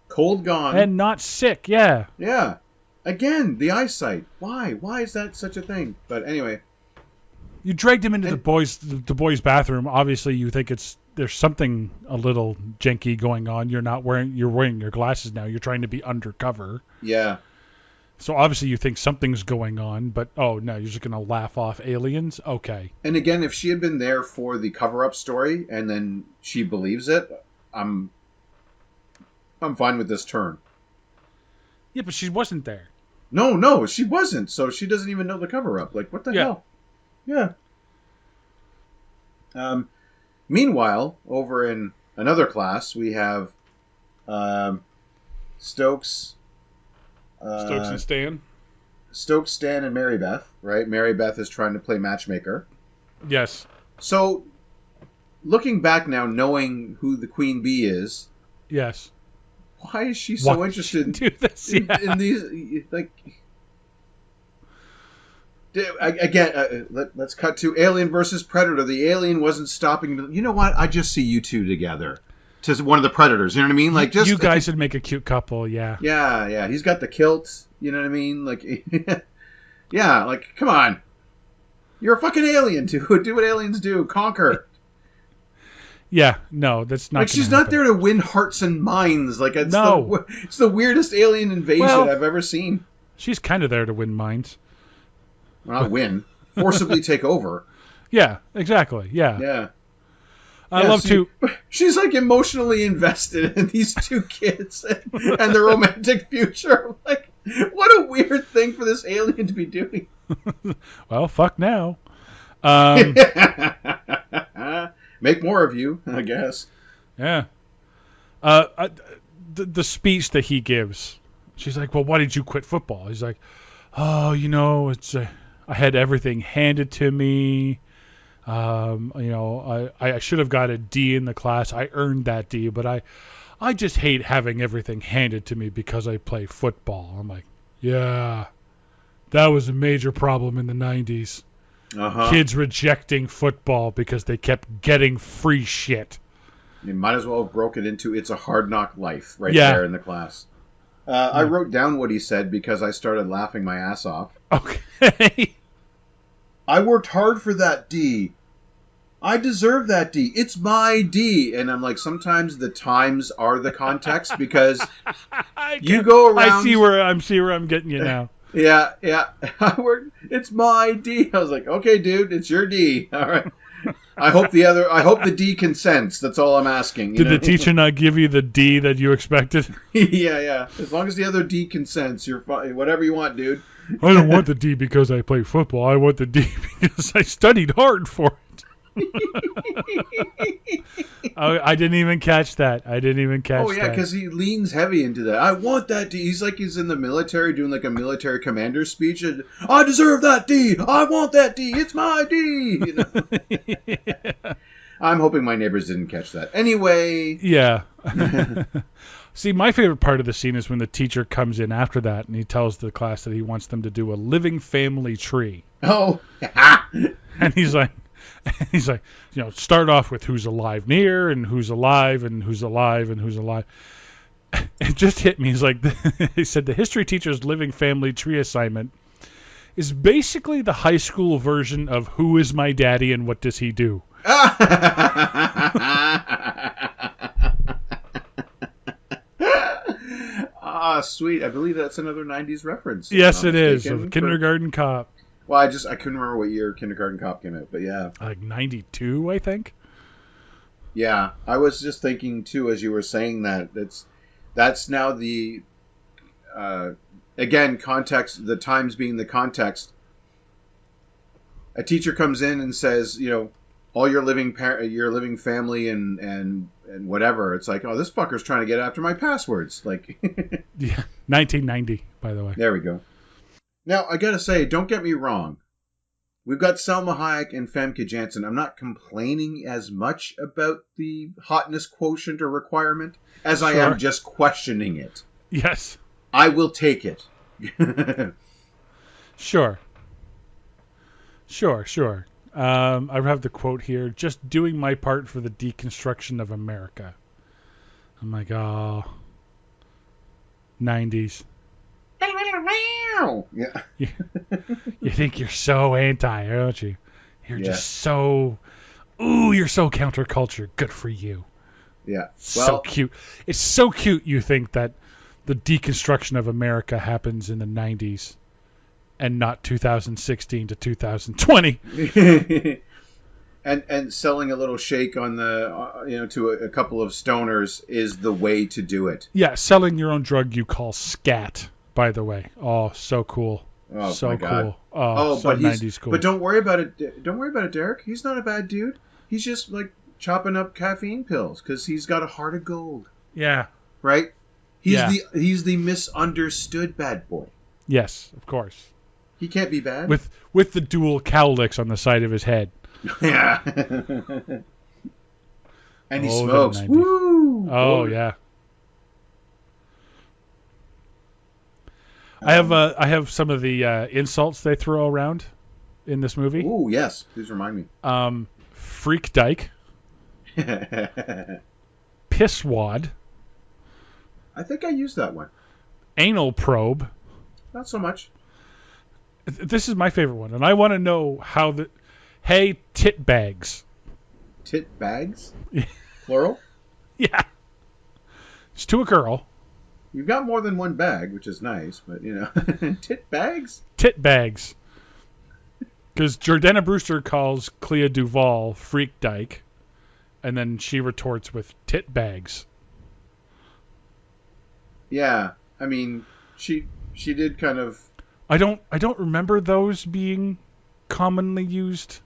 Cold gone. And not sick, yeah. Yeah. Again, the eyesight. Why? Why is that such a thing? But anyway. You dragged him into the boys' bathroom. Obviously, you think there's something a little janky going on. You're wearing your glasses now. You're trying to be undercover. Yeah. So obviously you think something's going on, but oh no, you're just gonna laugh off aliens? Okay. And again, if she had been there for the cover-up story and then she believes it, I'm fine with this turn. Yeah, but she wasn't there. No, she wasn't. So she doesn't even know the cover-up. Like, what the hell? Yeah. Meanwhile, over in another class, we have Stokes. Stokes and Stan? Stokes, Stan, and Mary Beth, right? Mary Beth is trying to play matchmaker. Yes. So, looking back now, knowing who the Queen Bee is, yes. why is she so interested do this? Yeah. in these? Like, again, let's cut to Alien versus Predator. The alien wasn't stopping. You know what? I just see you two together. To one of the Predators, you know what I mean? Like, just you guys would make a cute couple, yeah. Yeah. He's got the kilt, you know what I mean? Like, yeah, like, come on. You're a fucking alien, dude. Do what aliens do. Conquer. Yeah, no, that's not. Like, she's not there to win hearts and minds. Like, it's the weirdest alien invasion I've ever seen. She's kind of there to win minds. Well, not win. Forcibly take over. Yeah, exactly. Yeah. Yeah. I love to. She's like emotionally invested in these two kids and their romantic future. Like, what a weird thing for this alien to be doing. Well, fuck now. Make more of you, I guess. Yeah. The speech that he gives. She's like, "Well, why did you quit football?" He's like, "Oh, it's I had everything handed to me. I should have got a D in the class. I earned that D, but I just hate having everything handed to me because I play football." I'm like, yeah, that was a major problem in the 90s. Uh-huh. Kids rejecting football because they kept getting free shit. You might as well have broke it into "It's a Hard Knock Life" there in the class. I wrote down what he said because I started laughing my ass off. Okay. I worked hard for that D. I deserve that D. It's my D. And I'm like, sometimes the times are the context because you go around. I see where I'm getting you now. Yeah. It's my D. I was like, okay, dude, it's your D. All right. I hope the D consents. That's all I'm asking. Did the teacher not give you the D that you expected? Yeah. As long as the other D consents, you're fine. Whatever you want, dude. I don't want the D because I play football. I want the D because I studied hard for it. I didn't even catch that. Oh yeah, because he leans heavy into that. I want that D. He's like he's in the military doing like a military commander speech. And, I deserve that D. I want that D. It's my D. You know? I'm hoping my neighbors didn't catch that. Anyway. Yeah. See, my favorite part of the scene is when the teacher comes in after that and he tells the class that he wants them to do a living family tree. Oh. And he's like, start off with who's alive near and who's alive and who's alive and who's alive. It just hit me. He's like, he said the history teacher's living family tree assignment is basically the high school version of Who Is My Daddy and What Does He Do? Sweet. I believe that's another 90s reference. Yes, it is. Of Kindergarten Cop. Well, I couldn't remember what year Kindergarten Cop came out, but yeah. Like 92, I think. Yeah, I was just thinking too as you were saying that that's now the again context, the times being the context. A teacher comes in and says, all your living family and whatever. It's like, oh, this fucker's trying to get after my passwords. Like, yeah, 1990, by the way. There we go. Now, I gotta say, don't get me wrong. We've got Salma Hayek and Famke Janssen. I'm not complaining as much about the hotness quotient or requirement as I am just questioning it. Yes. I will take it. Sure. I have the quote here. Just doing my part for the deconstruction of America. I'm like, oh, 90s. Yeah. You think you're so anti, don't you? You're just so... Ooh, you're so counterculture. Good for you. Yeah. So cute. It's so cute you think that the deconstruction of America happens in the 90s and not 2016 to 2020. And selling a little shake on the, to a couple of stoners is the way to do it. Yeah, selling your own drug you call scat, by the way. Oh, so cool. Oh, so my God. Cool. Oh, so but 90s cool. But don't worry about it. Don't worry about it, Derek. He's not a bad dude. He's just like chopping up caffeine pills because he's got a heart of gold. Yeah. Right? He's the misunderstood bad boy. Yes, of course. He can't be bad. With the dual cowlicks on the side of his head. Yeah. And he smokes. Woo! Oh, yeah. I have some of the insults they throw around in this movie. Ooh, yes. Please remind me. Freak dyke. Pisswad. I think I used that one. Anal probe. Not so much. This is my favorite one, and I want to know how the... Hey, tit bags. Tit bags? Plural? Yeah. It's to a girl. You've got more than one bag, which is nice, but, tit bags? Tit bags. Because Jordana Brewster calls Clea Duvall freak dyke, and then she retorts with tit bags. Yeah, I mean, she did kind of... I don't remember those being commonly used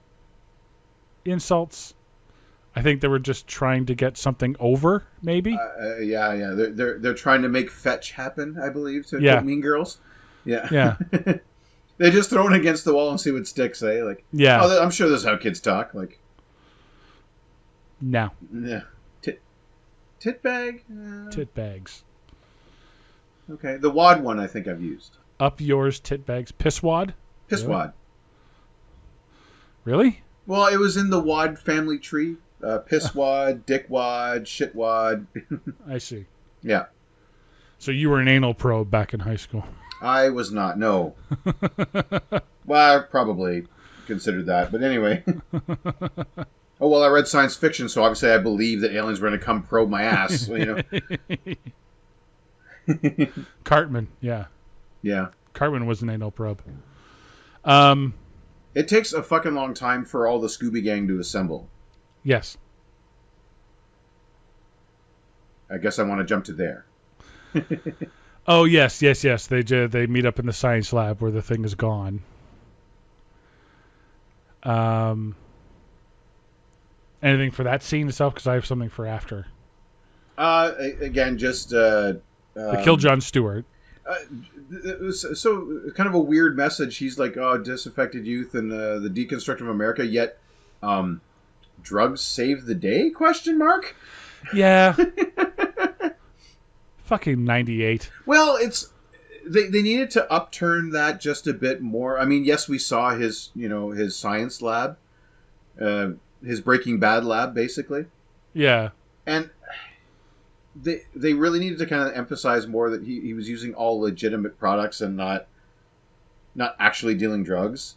insults. I think they were just trying to get something over, maybe. Yeah. They're trying to make fetch happen, I believe, to Mean Girls. Yeah. They just throw it against the wall and see what sticks, eh? Like, yeah. Oh, I'm sure this is how kids talk. Like, no. Yeah. Tit bag. Tit bags. Okay, the wad one I think I've used. Up yours, tit bags. Pisswad? Pisswad. Really? Well, it was in the wad family tree. Pisswad, dickwad, shitwad. I see. Yeah. So you were an anal probe back in high school. I was not, no. Well, I probably considered that, but anyway. Oh, well, I read science fiction, so obviously I believe that aliens were going to come probe my ass, Cartman, yeah. Yeah. Cartman was an anal probe. It takes a fucking long time for all the Scooby Gang to assemble. Yes. I guess I want to jump to there. Oh, yes. They meet up in the science lab where the thing is gone. Anything for that scene itself? Because I have something for after. Again, just They kill Jon Stewart. it was so kind of a weird message. He's like, "Oh, disaffected youth and the deconstruction of America." Yet, drugs save the day? Question mark. Yeah. Fucking 98. Well, they needed to upturn that just a bit more. I mean, yes, we saw his science lab, his Breaking Bad lab, basically. Yeah. And they really needed to kind of emphasize more that he was using all legitimate products and not actually dealing drugs.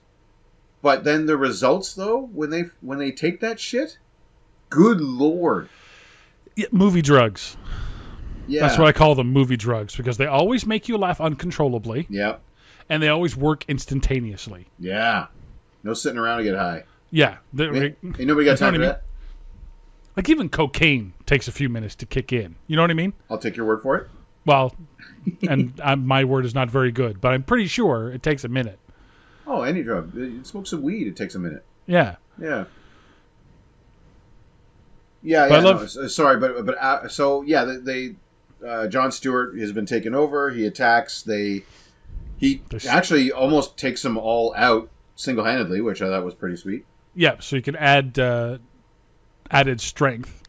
But then the results, though, when they take that shit, good lord. Yeah, movie drugs. Yeah. That's what I call them, movie drugs, because they always make you laugh uncontrollably. Yeah. And they always work instantaneously. Yeah. No sitting around to get high. Yeah. Ain't nobody got time for that. Like even cocaine takes a few minutes to kick in. You know what I mean? I'll take your word for it. Well, and my word is not very good, but I'm pretty sure it takes a minute. Oh, any drug. You smoke some weed, it takes a minute. Yeah. Yeah. Yeah, but yeah. Sorry, but so yeah, they Jon Stewart has been taken over. He attacks. He actually almost takes them all out single-handedly, which I thought was pretty sweet. Yeah, so you can add added strength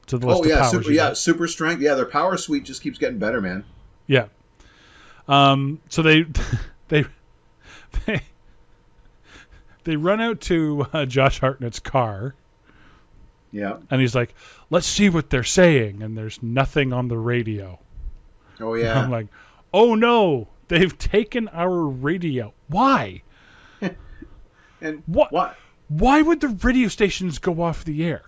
to the list of powers. Super strength. Yeah, their power suite just keeps getting better, man. Yeah. So they run out to Josh Hartnett's car. Yeah. And he's like, "Let's see what they're saying," and there's nothing on the radio. Oh yeah. And I'm like, "Oh no, they've taken our radio. Why? And what? Why would the radio stations go off the air?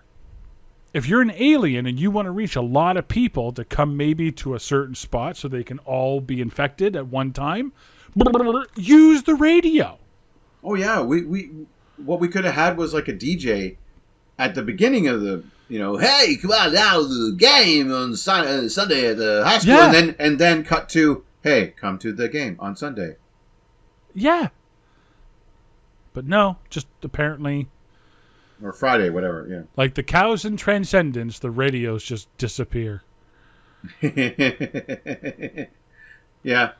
If you're an alien and you want to reach a lot of people to come maybe to a certain spot so they can all be infected at one time, use the radio." Oh yeah, what we could have had was like a DJ at the beginning of the, hey, come on now, the game on Sunday at the high school, yeah. and then cut to, hey, come to the game on Sunday. Yeah. But no, just apparently. Or Friday, whatever, yeah. Like the cows in Transcendence, the radios just disappear. Yeah.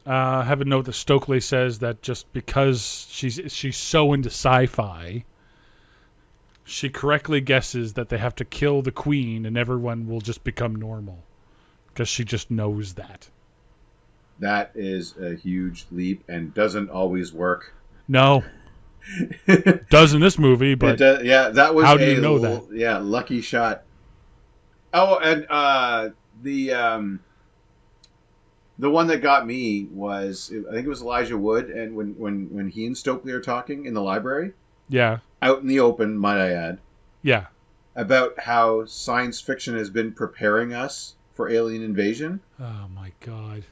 I have a note that Stokely says that just because she's so into sci-fi, she correctly guesses that they have to kill the queen and everyone will just become normal. Because she just knows that. That is a huge leap and doesn't always work. No. Does in this movie, but yeah, that was how do you know that? Yeah, lucky shot. Oh, and the one that got me was, I think it was Elijah Wood, and when he and Stokely are talking in the library. Yeah. Out in the open, might I add. Yeah. About how science fiction has been preparing us for alien invasion. Oh my God.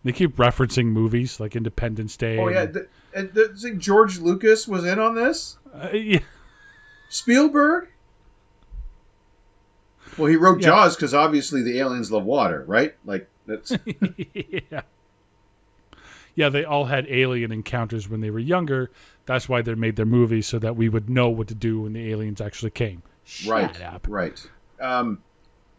They keep referencing movies like Independence Day. Oh yeah, and George Lucas was in on this. Yeah. Spielberg. Well, he wrote Jaws because obviously the aliens love water, right? Like that's. Yeah. Yeah, they all had alien encounters when they were younger. That's why they made their movies, so that we would know what to do when the aliens actually came. Shut up. Right.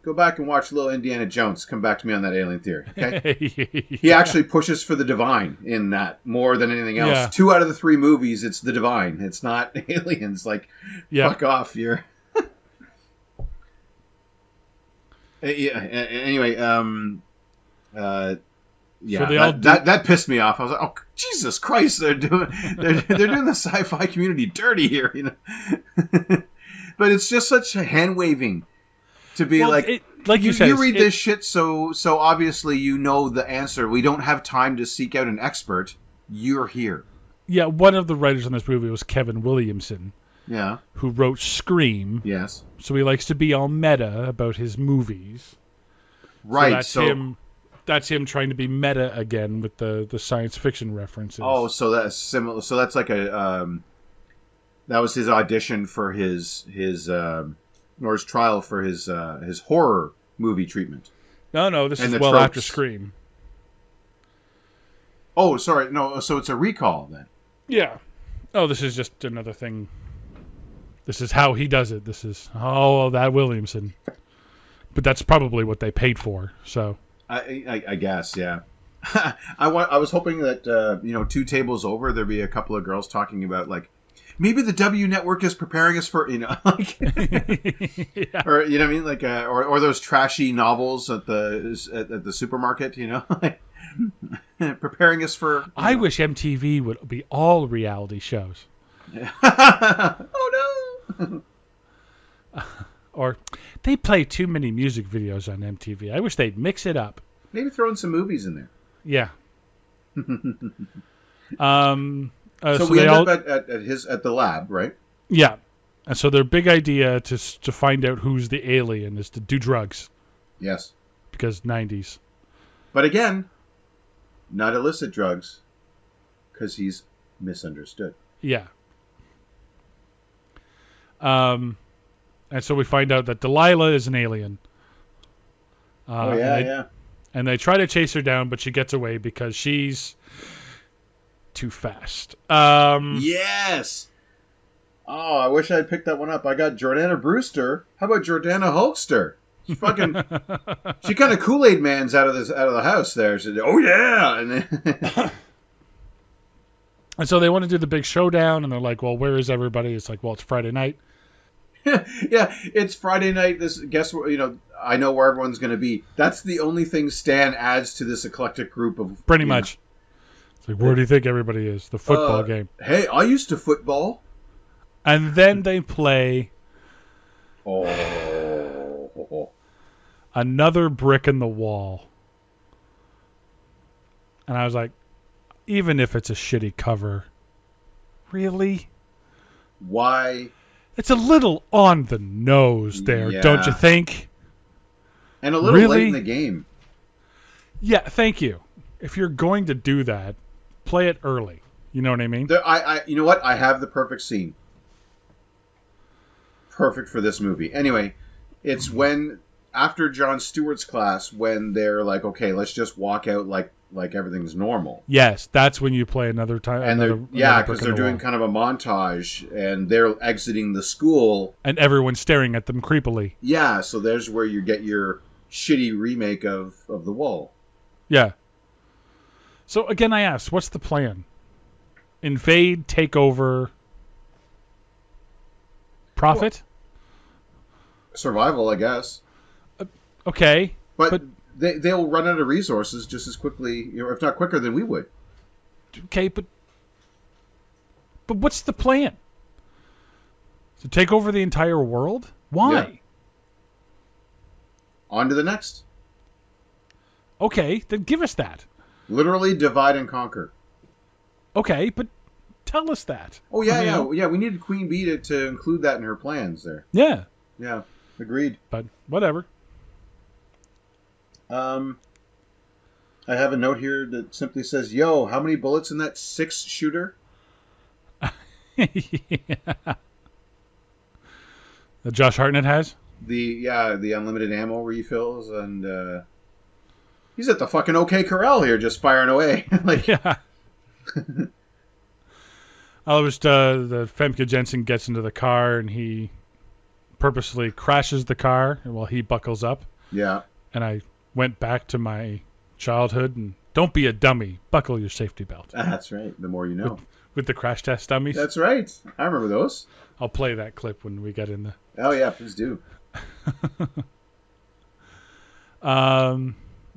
Go back and watch Little Indiana Jones. Come back to me on that alien theory, okay? Yeah. He actually pushes for the divine in that more than anything else. Yeah. 2 out of the 3 movies, it's the divine. It's not aliens. Like, fuck off. You're... Anyway, yeah, so that pissed me off. I was like, "Oh, Jesus Christ! They're doing the sci-fi community dirty here, But it's just such a hand waving to be like you said, you read this shit, so obviously you know the answer. We don't have time to seek out an expert. You're here. Yeah, one of the writers on this movie was Kevin Williamson. Yeah, who wrote Scream. Yes. So he likes to be all meta about his movies. Right. So that's him trying to be meta again with the science fiction references. Oh, so that's similar. So that's like That was his audition for his or his trial for his horror movie treatment. No, this And is the well tropes. after Scream. Oh, sorry, no. So it's a recall then. Yeah. Oh, this is just another thing. This is how he does it. This is that Williamson. But that's probably what they paid for. So I guess, yeah. I was hoping that two tables over there'd be a couple of girls talking about like maybe the W Network is preparing us for like yeah. or you know what I mean like or those trashy novels at the supermarket, like, preparing us for. I wish MTV would be all reality shows. Oh no. Or they play too many music videos on MTV. I wish they'd mix it up. Maybe throw in some movies in there. Yeah. So we end up at the lab, right? Yeah. And so their big idea to find out who's the alien is to do drugs. Yes. Because 90s. But again, not illicit drugs, because he's misunderstood. Yeah. And so we find out that Delilah is an alien. Yeah. And they try to chase her down, but she gets away because she's too fast. Yes. Oh, I wish I had picked that one up. I got Jordana Brewster. How about Jordana Hulkster? She kind of Kool-Aid Man's out of the house there. She said, "Oh yeah," and then and so they want to do the big showdown, and they're like, "Well, where is everybody?" It's like, "Well, it's Friday night." Yeah, it's Friday night. Guess what? I know where everyone's going to be. That's the only thing Stan adds to this eclectic group of pretty much. It's like, where do you think everybody is? The football game. Hey, I used to football. And then they play another brick in the wall. And I was like, even if it's a shitty cover, really? Why? It's a little on the nose there, Yeah. don't you think? And a little Really? late in the game. Yeah, thank you. If you're going to do that, play it early. You know what I mean? You know what? I have the perfect scene. Perfect for this movie. Anyway, it's when after Jon Stewart's class, when they're like, okay, let's just walk out like everything's normal. Yes, that's when you play another time. And because they're doing kind of a montage, and they're exiting the school, and everyone's staring at them creepily. Yeah, so there's where you get your shitty remake of The Wall. Yeah. So again, I asked, what's the plan? Invade, take over, profit? Survival, I guess. Okay. But they'll run out of resources just as quickly, if not quicker than we would. Okay, but what's the plan? To take over the entire world? Why? Yeah. On to the next. Okay, then give us that. Literally divide and conquer. Okay, but tell us that. Oh, yeah. We needed Queen Bee to include that in her plans there. Yeah. Yeah, agreed. But whatever. I have a note here that simply says, "Yo, how many bullets in that 6-shooter?" Yeah. That Josh Hartnett has? The unlimited ammo refills, and he's at the fucking OK Corral here, just firing away. Yeah. I was the Femke Jensen gets into the car and he purposely crashes the car while he buckles up. Yeah. And I went back to my childhood and don't be a dummy. Buckle your safety belt. That's right. The more you know. With the crash test dummies. That's right. I remember those. I'll play that clip when we get in the. Oh yeah, please do. So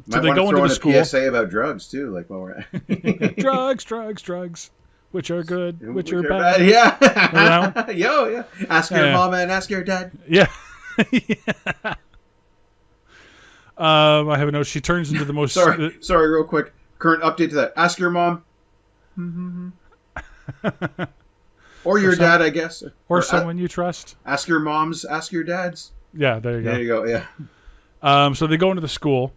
they go into the school. A PSA about drugs too, like while we're at drugs, which are good, which are bad. Yeah. Yo, yeah. Ask your mama and ask your dad. Yeah. Yeah. I have a note. She turns into the most. Sorry, real quick. Current update to that. Ask your mom. Or your dad, I guess. Or someone you trust. Ask your moms. Ask your dads. Yeah, there you go. There you go. Yeah. So they go into the school,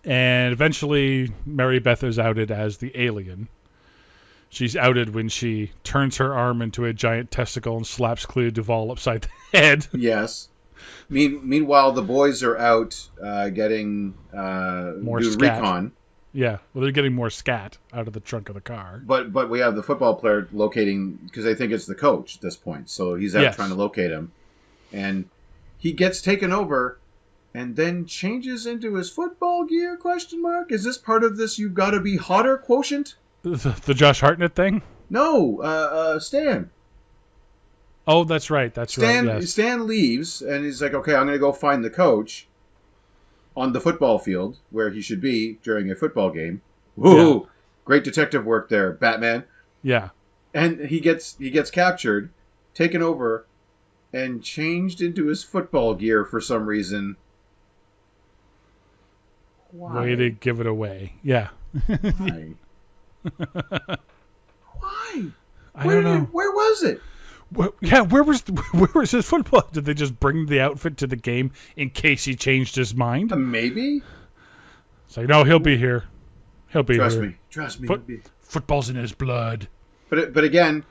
and eventually Mary Beth is outed as the alien. She's outed when she turns her arm into a giant testicle and slaps Clea Duvall upside the head. Yes. Meanwhile, the boys are out getting More doing scat. recon. Yeah, well, they're getting more scat out of the trunk of the car. But we have the football player locating, because they think it's the coach at this point. So he's out trying to locate him. And he gets taken over and then changes into his football gear, ? Is this part of this you've got to be hotter quotient? The Josh Hartnett thing? No, Stan. Oh, that's right. That's right. Yes. Stan leaves, and he's like, okay, I'm going to go find the coach on the football field where he should be during a football game. Woo! Yeah. Great detective work there, Batman. Yeah. And he gets captured, taken over, and changed into his football gear for some reason. Why? Way to give it away. Yeah. Why? Why? I don't know. Where was it? Well, yeah, where was his football? Did they just bring the outfit to the game in case he changed his mind? Maybe. It's like, no, he'll be here. He'll be Trust here. me. Trust me. Football's in his blood. But again,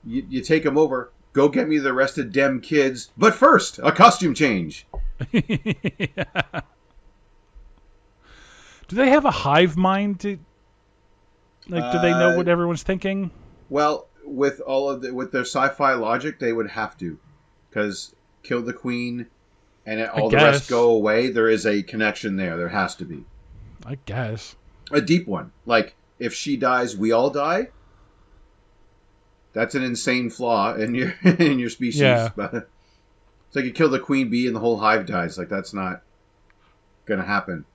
you take him over. Go get me the rest of dem kids. But first, a costume change. Yeah. Do they have a hive mind? Do they know what everyone's thinking? Well, with their sci-fi logic, they would have to, because kill the queen, and all the rest go away. There is a connection there. There has to be. I guess a deep one. Like if she dies, we all die. That's an insane flaw in your species. Yeah. But it's like you kill the queen bee and the whole hive dies. Like that's not gonna happen.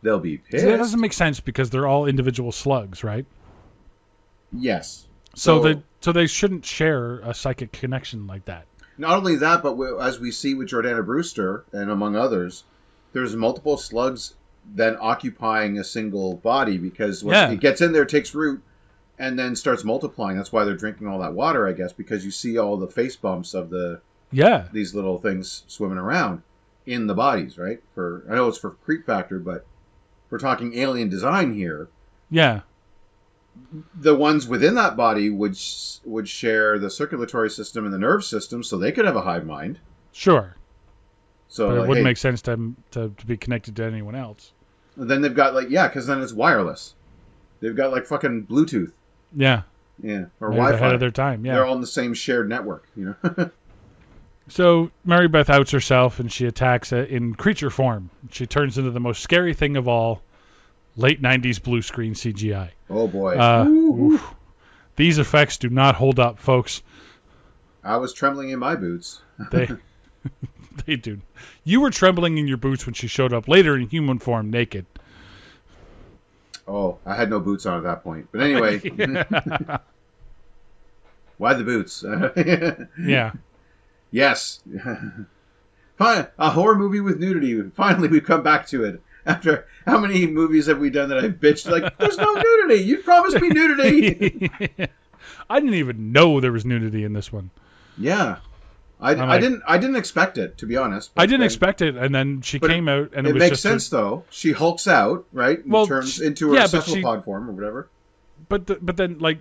They'll be pissed. See, that doesn't make sense because they're all individual slugs, right? Yes. So they shouldn't share a psychic connection like that. Not only that, but as we see with Jordana Brewster and among others, there's multiple slugs then occupying a single body because when it gets in there, it takes root, and then starts multiplying. That's why they're drinking all that water, I guess, because you see all the face bumps of these little things swimming around in the bodies, right? I know it's for creep factor, but we're talking alien design here. Yeah. The ones within that body would share the circulatory system and the nerve system, so they could have a hive mind. Sure. So but it wouldn't make sense to be connected to anyone else. Then they've got because then it's wireless. They've got like fucking Bluetooth. Yeah. Yeah. Or Maybe Wi-Fi. ahead of their time. Yeah. They're all in the same shared network. So Mary Beth outs herself and she attacks in creature form. She turns into the most scary thing of all. Late 90s blue screen CGI. Oh, boy. These effects do not hold up, folks. I was trembling in my boots. They do. You were trembling in your boots when she showed up later in human form naked. Oh, I had no boots on at that point. But anyway. Why the boots? Yeah. Yes. Fine. A horror movie with nudity. Finally, we've come back to it. After how many movies have we done that I've bitched? Like, there's no nudity. You promised me nudity. I didn't even know there was nudity in this one. Yeah, I didn't expect it, to be honest. I didn't expect it, and then she came out, and it was makes just sense though. She hulks out, right? And turns into her cephalopod form or whatever. But then like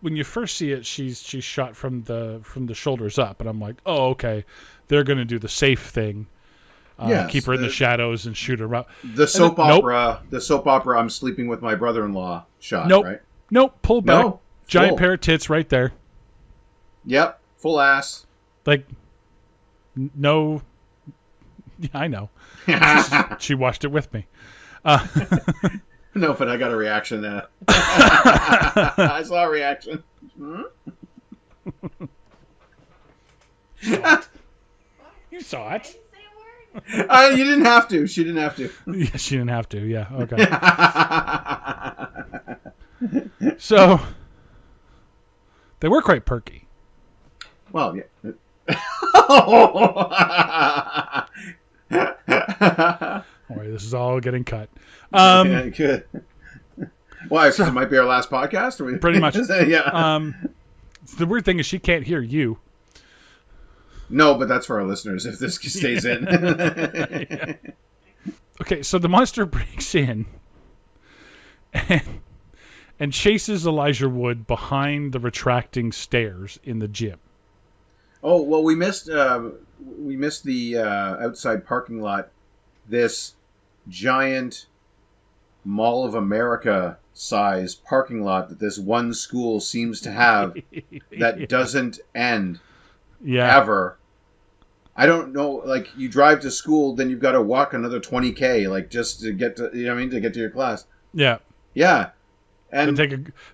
when you first see it, she's shot from the shoulders up, and I'm like, oh okay, they're gonna do the safe thing. Keep her in the shadows and shoot her up. The soap opera. I'm sleeping with my brother-in-law shot. Right? Nope. Pull back. No, giant pair of tits right there. Yep. Full ass. Like, no. Yeah, I know. She watched it with me. No, but I got a reaction. I saw a reaction. You saw it. You didn't have to. She didn't have to. Yeah, she didn't have to. Yeah, okay. So, they were quite perky. Well, yeah. Boy, this is all getting cut. Yeah, good. Why? Because it might be our last podcast? Or pretty much. Yeah. The weird thing is she can't hear you. No, but that's for our listeners if this stays in. Yeah. Okay, so the monster breaks in, and chases Elijah Wood behind the retracting stairs in the gym. Oh, well, we missed the outside parking lot. This giant Mall of America size parking lot that this one school seems to have that doesn't end ever. I don't know, like, you drive to school, then you've got to walk another 20K, like, just to get to, you know what I mean, to get to your class. Yeah. Yeah. And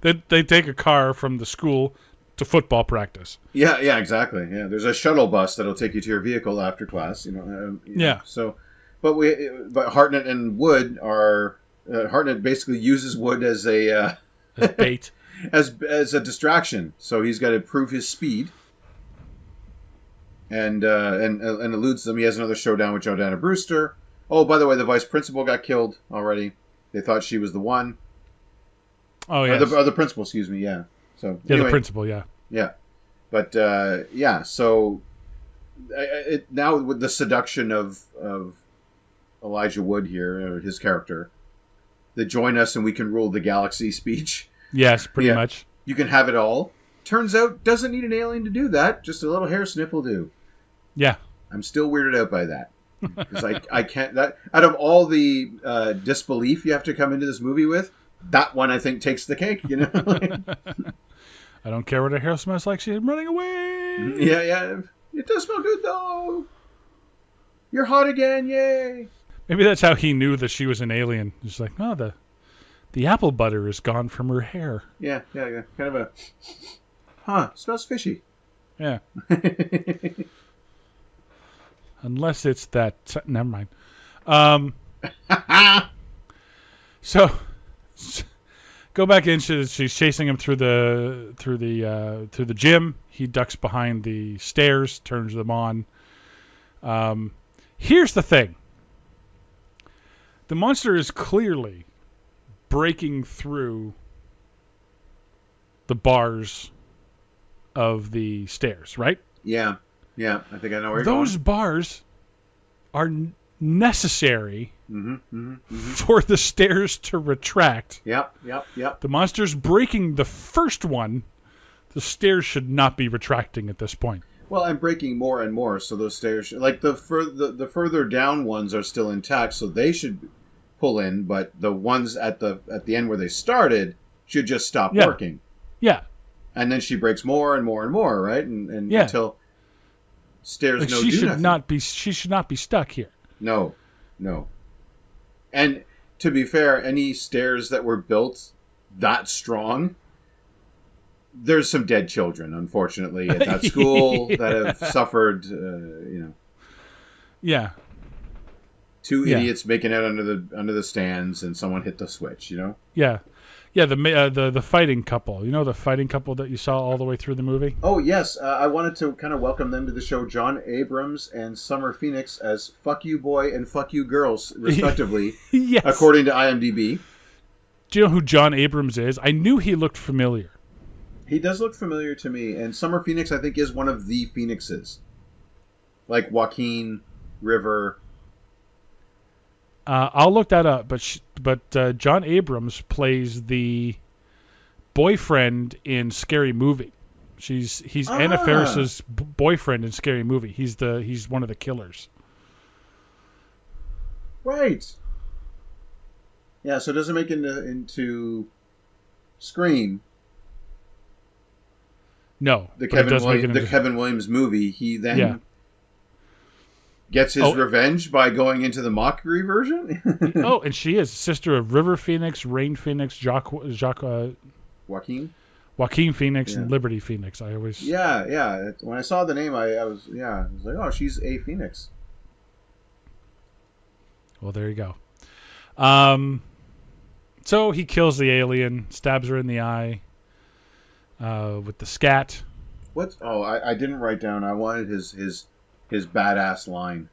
they take a car from the school to football practice. Yeah, exactly. Yeah, there's a shuttle bus that'll take you to your vehicle after class, Yeah. So, but Hartnett and Wood are Hartnett basically uses Wood as a As bait. as a distraction. So he's got to prove his speed. And eludes them. He has another showdown with Jordana Brewster. Oh, by the way, the vice principal got killed already. They thought she was the one. Oh, yeah. Or the principal, excuse me, yeah. So yeah, anyway, the principal, yeah. Yeah. But, yeah, so now with the seduction of Elijah Wood here, or his character, the join us and we can rule the galaxy speech. Yes, pretty much. You can have it all. Turns out, doesn't need an alien to do that. Just a little hair snip will do. Yeah. I'm still weirded out by that. Because I can't... That out of all the disbelief you have to come into this movie with, that one, I think, takes the cake, you know? I don't care what her hair smells like. She's running away. Yeah. It does smell good, though. You're hot again, yay. Maybe that's how he knew that she was an alien. He's like, oh, the apple butter is gone from her hair. Yeah. Kind of a... smells fishy. Yeah. Unless it's that... Never mind. So... Go back in. She's chasing him through the gym. He ducks behind the stairs, turns them on. Here's the thing. The monster is clearly breaking through the bars of the stairs, right? Yeah. I think I know where you're Those going. bars are necessary for the stairs to retract. Yep. The monster's breaking the first one. The stairs should not be retracting at this point. Well, I'm breaking more and more, so those stairs, like the further down ones are still intact, so they should pull in. But the ones at the end where they started should just stop working. Yeah. And then she breaks more and more and more, right? And yeah. Until stairs like no she do should nothing. not be. She should not be stuck here. No. And to be fair, any stairs that were built that strong, there's some dead children, unfortunately, at that school that have suffered, Yeah. Two idiots making out under the stands, and someone hit the switch, you know? Yeah. The fighting couple. You know the fighting couple that you saw all the way through the movie? Oh, yes. I wanted to kind of welcome them to the show, John Abrams and Summer Phoenix as Fuck You Boy and Fuck You Girls, respectively, yes. according to IMDb. Do you know who John Abrams is? I knew he looked familiar. He does look familiar to me, and Summer Phoenix, I think, is one of the Phoenixes. Like Joaquin, River... I'll look that up, but John Abrams plays the boyfriend in Scary Movie. He's Anna Faris's boyfriend in Scary Movie. He's one of the killers. Right. Yeah, so it doesn't make it into Scream. No. The Kevin Williams movie. He then gets his revenge by going into the mockery version. Oh, and she is sister of River Phoenix, Rain Phoenix, Joaquin Phoenix, and Liberty Phoenix. I always When I saw the name, I was like, oh, she's a Phoenix. Well, there you go. So he kills the alien, stabs her in the eye with the scat. What? Oh, I didn't write down. I wanted his badass line,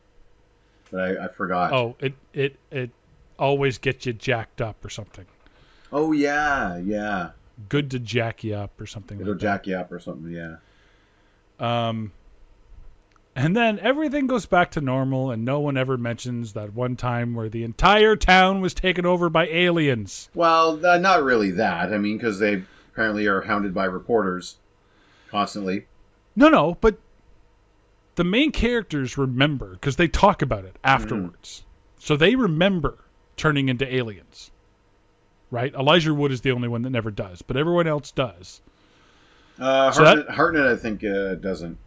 but I forgot. Oh, it always gets you jacked up or something. Oh yeah. Good to jack you up or something. It'll jack you up or something. Yeah. And then everything goes back to normal, and no one ever mentions that one time where the entire town was taken over by aliens. Well, not really that. I mean, because they apparently are hounded by reporters constantly. No, but the main characters remember, because they talk about it afterwards. So they remember turning into aliens. Right? Elijah Wood is the only one that never does, but everyone else does. Hartnett, I think, doesn't.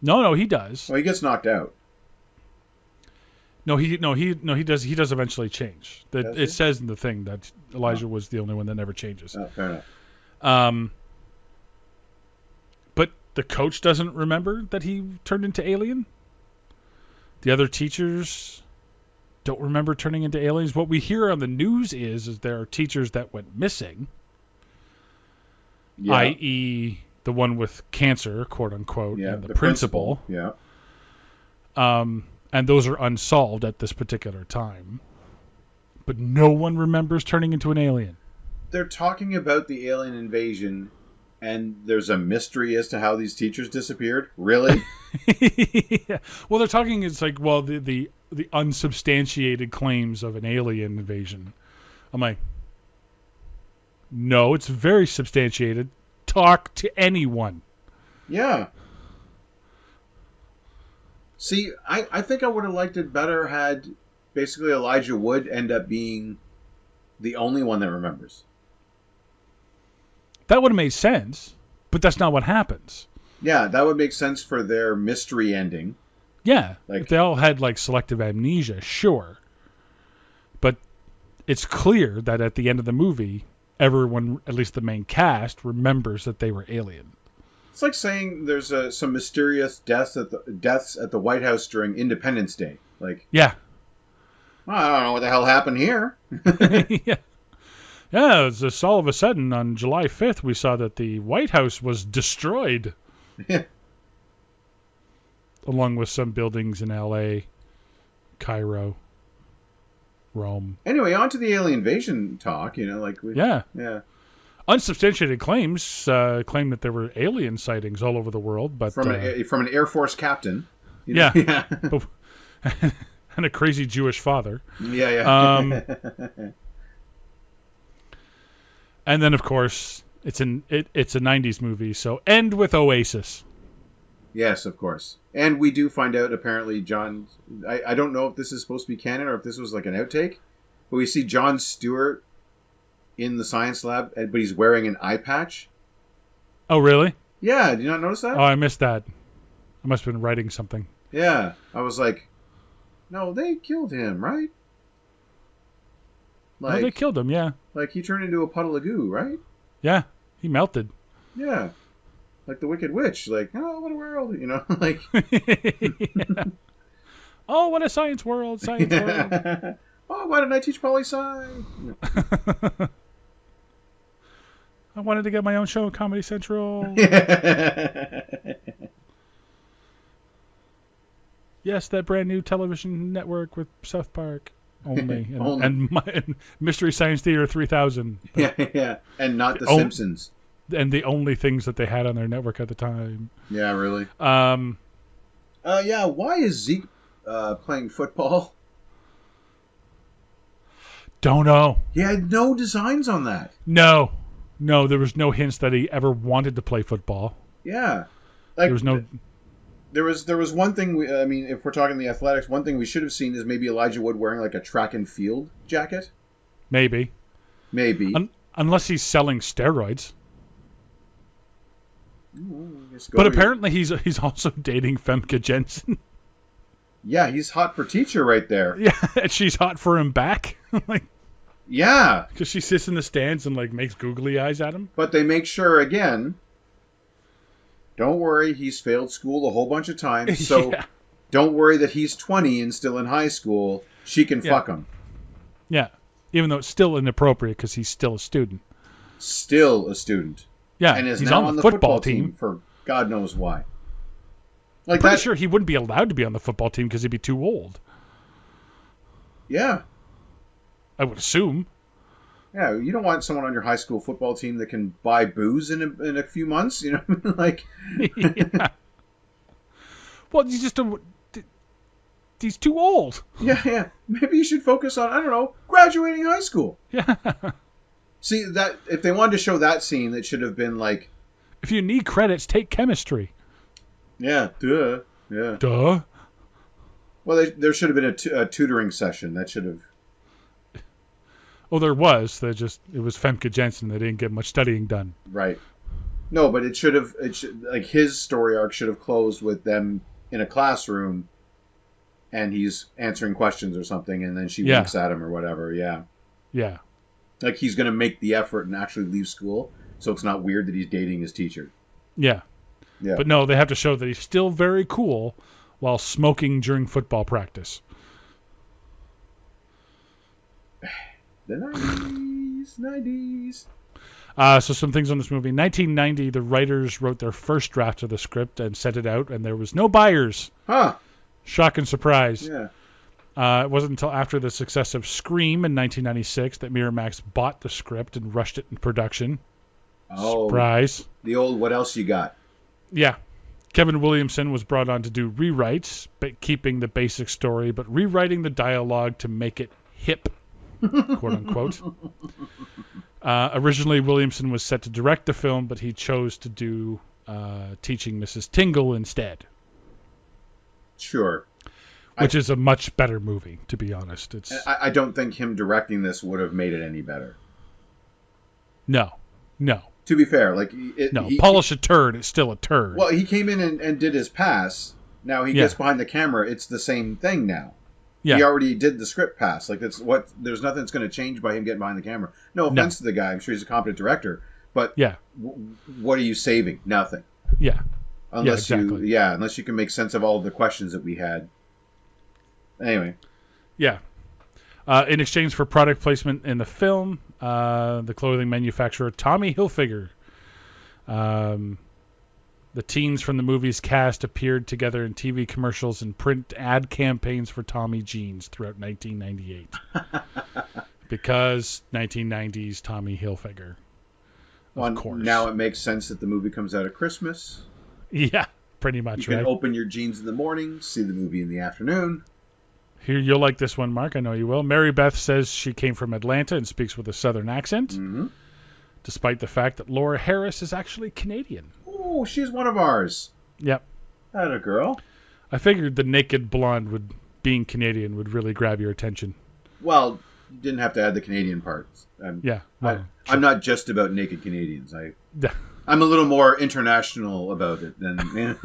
No, he does. Well, he gets knocked out. No, he does. He does eventually change. Does he? It says in the thing that Elijah was the only one that never changes. Oh, fair enough. But the coach doesn't remember that he turned into alien. The other teachers don't remember turning into aliens. What we hear on the news is there are teachers that went missing, Yeah. i.e., the one with cancer, quote unquote, Yeah, and the principal. Yeah. And those are unsolved at this particular time. But no one remembers turning into an alien. They're talking about the alien invasion, and there's a mystery as to how these teachers disappeared. Really? Yeah. Well, they're talking. It's like, well, the unsubstantiated claims of an alien invasion. I'm like, no, it's very substantiated. Talk to anyone. Yeah. See, I think I would have liked it better had basically Elijah Wood end up being the only one that remembers. That would have made sense, but that's not what happens. Yeah, that would make sense for their mystery ending. Yeah, Like- if they all had like selective amnesia, sure. But it's clear that at the end of the movie, everyone, at least the main cast, remembers that they were alien. It's like saying there's some mysterious deaths at the White House during Independence Day. Like, Yeah. well, I don't know what the hell happened here. Yeah. Yeah, it's just all of a sudden on July 5th, we saw that the White House was destroyed. Yeah. Along with some buildings in L.A., Cairo, Rome. Anyway, on to the alien invasion talk. Yeah. Unsubstantiated claims claim that there were alien sightings all over the world, but From an Air Force captain. Yeah. Yeah. And a crazy Jewish father. Yeah. And then, of course, it's a 90s movie, so end with Oasis. Yes, of course. And we do find out, apparently, John... I don't know if this is supposed to be canon or if this was like an outtake, but we see Jon Stewart in the science lab, but he's wearing an eye patch. Oh, really? Yeah, did you not notice that? Oh, I missed that. I must have been writing something. Yeah. I was like, no, they killed him, right? Oh, they killed him, yeah. Like, he turned into a puddle of goo, right? Yeah, he melted. Yeah. Like the Wicked Witch. Like, oh, what a world, like... Yeah. Oh, what a science world, world. Oh, why didn't I teach poli-sci? I wanted to get my own show at Comedy Central. Yes, that brand new television network with South Park only. And Mystery Science Theater 3000. Yeah. And not The Simpsons. And the only things that they had on their network at the time. Yeah, really. Yeah, why is Zeke playing football? Don't know. He had no designs on that. No, there was no hints that he ever wanted to play football. Yeah. Like, there was no... There was one thing, if we're talking the athletics, one thing we should have seen is maybe Elijah Wood wearing like a track and field jacket. Maybe. Unless he's selling steroids. But apparently he's also dating Femke Jensen. Yeah, he's hot for teacher right there. Yeah, and she's hot for him back. Like, yeah. Because she sits in the stands and like makes googly eyes at him. But they make sure, again, don't worry, he's failed school a whole bunch of times, so yeah. Don't worry that he's 20 and still in high school. She can fuck him. Yeah, even though it's still inappropriate because he's still a student. Still a student. Yeah, and is he's now on the football team for God knows why. Like, I'm pretty sure he wouldn't be allowed to be on the football team because he'd be too old. Yeah. I would assume. Yeah, you don't want someone on your high school football team that can buy booze in a few months, like. Yeah. Well, you just don't. He's too old. Yeah. Maybe you should focus on, I don't know, graduating high school. Yeah. See, that if they wanted to show that scene, it should have been like... If you need credits, take chemistry. Yeah, duh. Yeah. Duh. Well, there should have been a tutoring session. That should have... Oh, there was. It was Femke Jensen. They didn't get much studying done. Right. No, but it should have... like, his story arc should have closed with them in a classroom, and he's answering questions or something, and then she winks at him or whatever. Yeah. Yeah. Like, he's going to make the effort and actually leave school, so it's not weird that he's dating his teacher. Yeah. Yeah. But no, they have to show that he's still very cool while smoking during football practice. The 90s. So some things on this movie. In 1990, the writers wrote their first draft of the script and sent it out, and there was no buyers. Huh. Shock and surprise. Yeah. It wasn't until after the success of Scream in 1996 that Miramax bought the script and rushed it in production. Oh. Surprise. The old what else you got? Yeah. Kevin Williamson was brought on to do rewrites, but keeping the basic story, but rewriting the dialogue to make it hip, quote unquote. Originally, Williamson was set to direct the film, but he chose to do Teaching Mrs. Tingle instead. Sure. Which is a much better movie, to be honest. I don't think him directing this would have made it any better. No. To be fair, like... polish a turd is still a turd. Well, he came in and did his pass. Now he gets behind the camera. It's the same thing now. Yeah. He already did the script pass. Like, there's nothing that's going to change by him getting behind the camera. No offense to the guy. I'm sure he's a competent director. But what are you saving? Nothing. Yeah. Unless you can make sense of all of the questions that we had. Anyway. Yeah. In exchange for product placement in the film, the clothing manufacturer Tommy Hilfiger, the teens from the movie's cast appeared together in TV commercials and print ad campaigns for Tommy jeans throughout 1998. Because 1990s Tommy Hilfiger. Of course. Now it makes sense that the movie comes out at Christmas. Yeah, pretty much, You can open your jeans in the morning, see the movie in the afternoon. Here, you'll like this one, Mark. I know you will. Mary Beth says she came from Atlanta and speaks with a southern accent, despite the fact that Laura Harris is actually Canadian. Oh, she's one of ours. Yep. That a girl. I figured the naked blonde being Canadian would really grab your attention. Well, you didn't have to add the Canadian parts. I'm not just about naked Canadians. I'm a little more international about it than...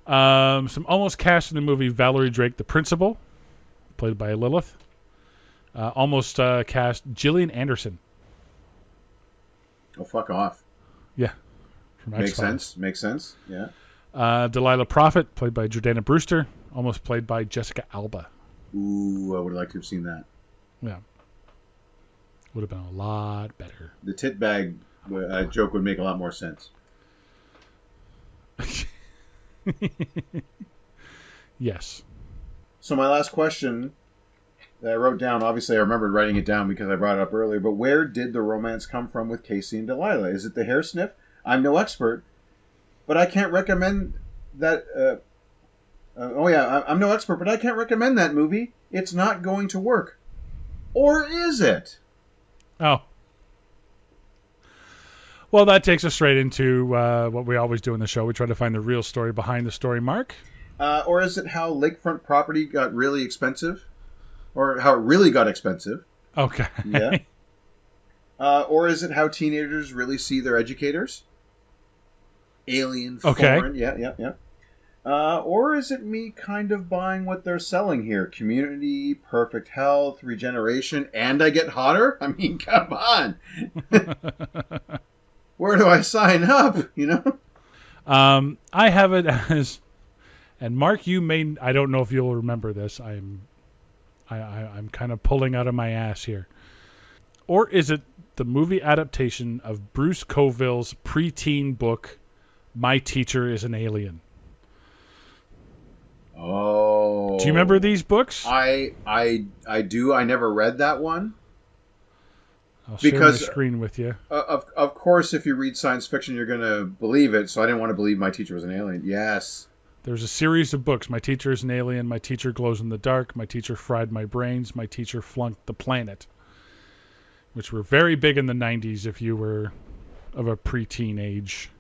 Some almost cast in the movie: Valerie Drake, the principal, played by Lilith. Almost cast Gillian Anderson. Oh, fuck off. Yeah. Makes sense. Yeah. Delilah Prophet, played by Jordana Brewster, almost played by Jessica Alba. Ooh, I would like to have seen that. Yeah. Would have been a lot better. The tit bag joke would make a lot more sense. Yes. So my last question that I wrote down, obviously I remembered writing it down because I brought it up earlier, but where did the romance come from with Casey and Delilah? Is it the hair sniff? I'm no expert, but I can't recommend that... I'm no expert, but I can't recommend that movie. It's not going to work. Or is it? Oh. Well, that takes us straight into what we always do in the show. We try to find the real story behind the story, Mark. Or is it how lakefront property got really expensive? Or how it really got expensive? Okay. Yeah. Or is it how teenagers really see their educators? Alien, foreign. Yeah. Or is it me kind of buying what they're selling here? Community, perfect health, regeneration, and I get hotter? I mean, come on. Where do I sign up? You know? I have it as, and Mark, I don't know if you'll remember this. I'm kind of pulling out of my ass here. Or is it the movie adaptation of Bruce Coville's preteen book, My Teacher is an Alien? Oh. Do you remember these books? I do. I never read that one. I'll share Because, my screen with you. Of course, if you read science fiction, you're going to believe it. So I didn't want to believe my teacher was an alien. Yes. There's a series of books. My teacher is an alien. My teacher glows in the dark. My teacher fried my brains. My teacher flunked the planet. Which were very big in the 90s if you were of a preteen age.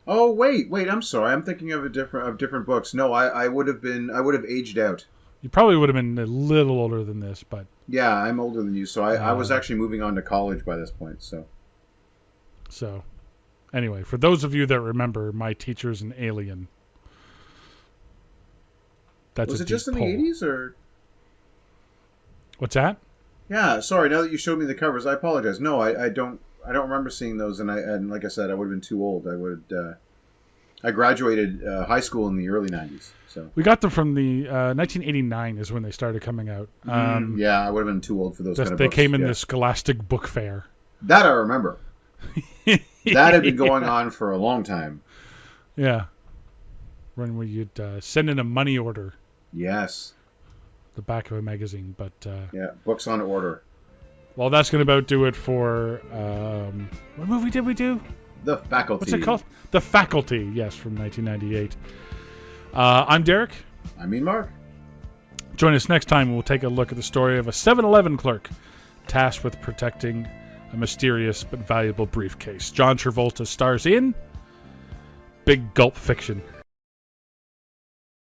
Oh, wait. I'm sorry. I'm thinking of different books. No, I would have aged out. You probably would have been a little older than this, but... Yeah, I'm older than you, so I was actually moving on to college by this point, so... So, anyway, for those of you that remember, my teacher's an alien. That's was a it just in deep the pull. 80s, or...? What's that? Yeah, sorry, now that you showed me the covers, I apologize. No, I don't remember seeing those, and like I said, I would have been too old. I graduated high school in the early 90s, so... We got them from the 1989 is when they started coming out. Yeah, I would have been too old for those kind of they books. came in yeah. the Scholastic Book Fair. That I remember. That had been going on for a long time. Yeah. When you'd send in a money order. Yes. The back of a magazine, but... yeah, books on order. Well, that's going to about do it for... what movie did we do? The Faculty. What's it called? The Faculty, yes, from 1998. I'm Derek. I mean Mark. Join us next time when we'll take a look at the story of a 7-Eleven clerk tasked with protecting a mysterious but valuable briefcase. John Travolta stars in Big Gulp Fiction.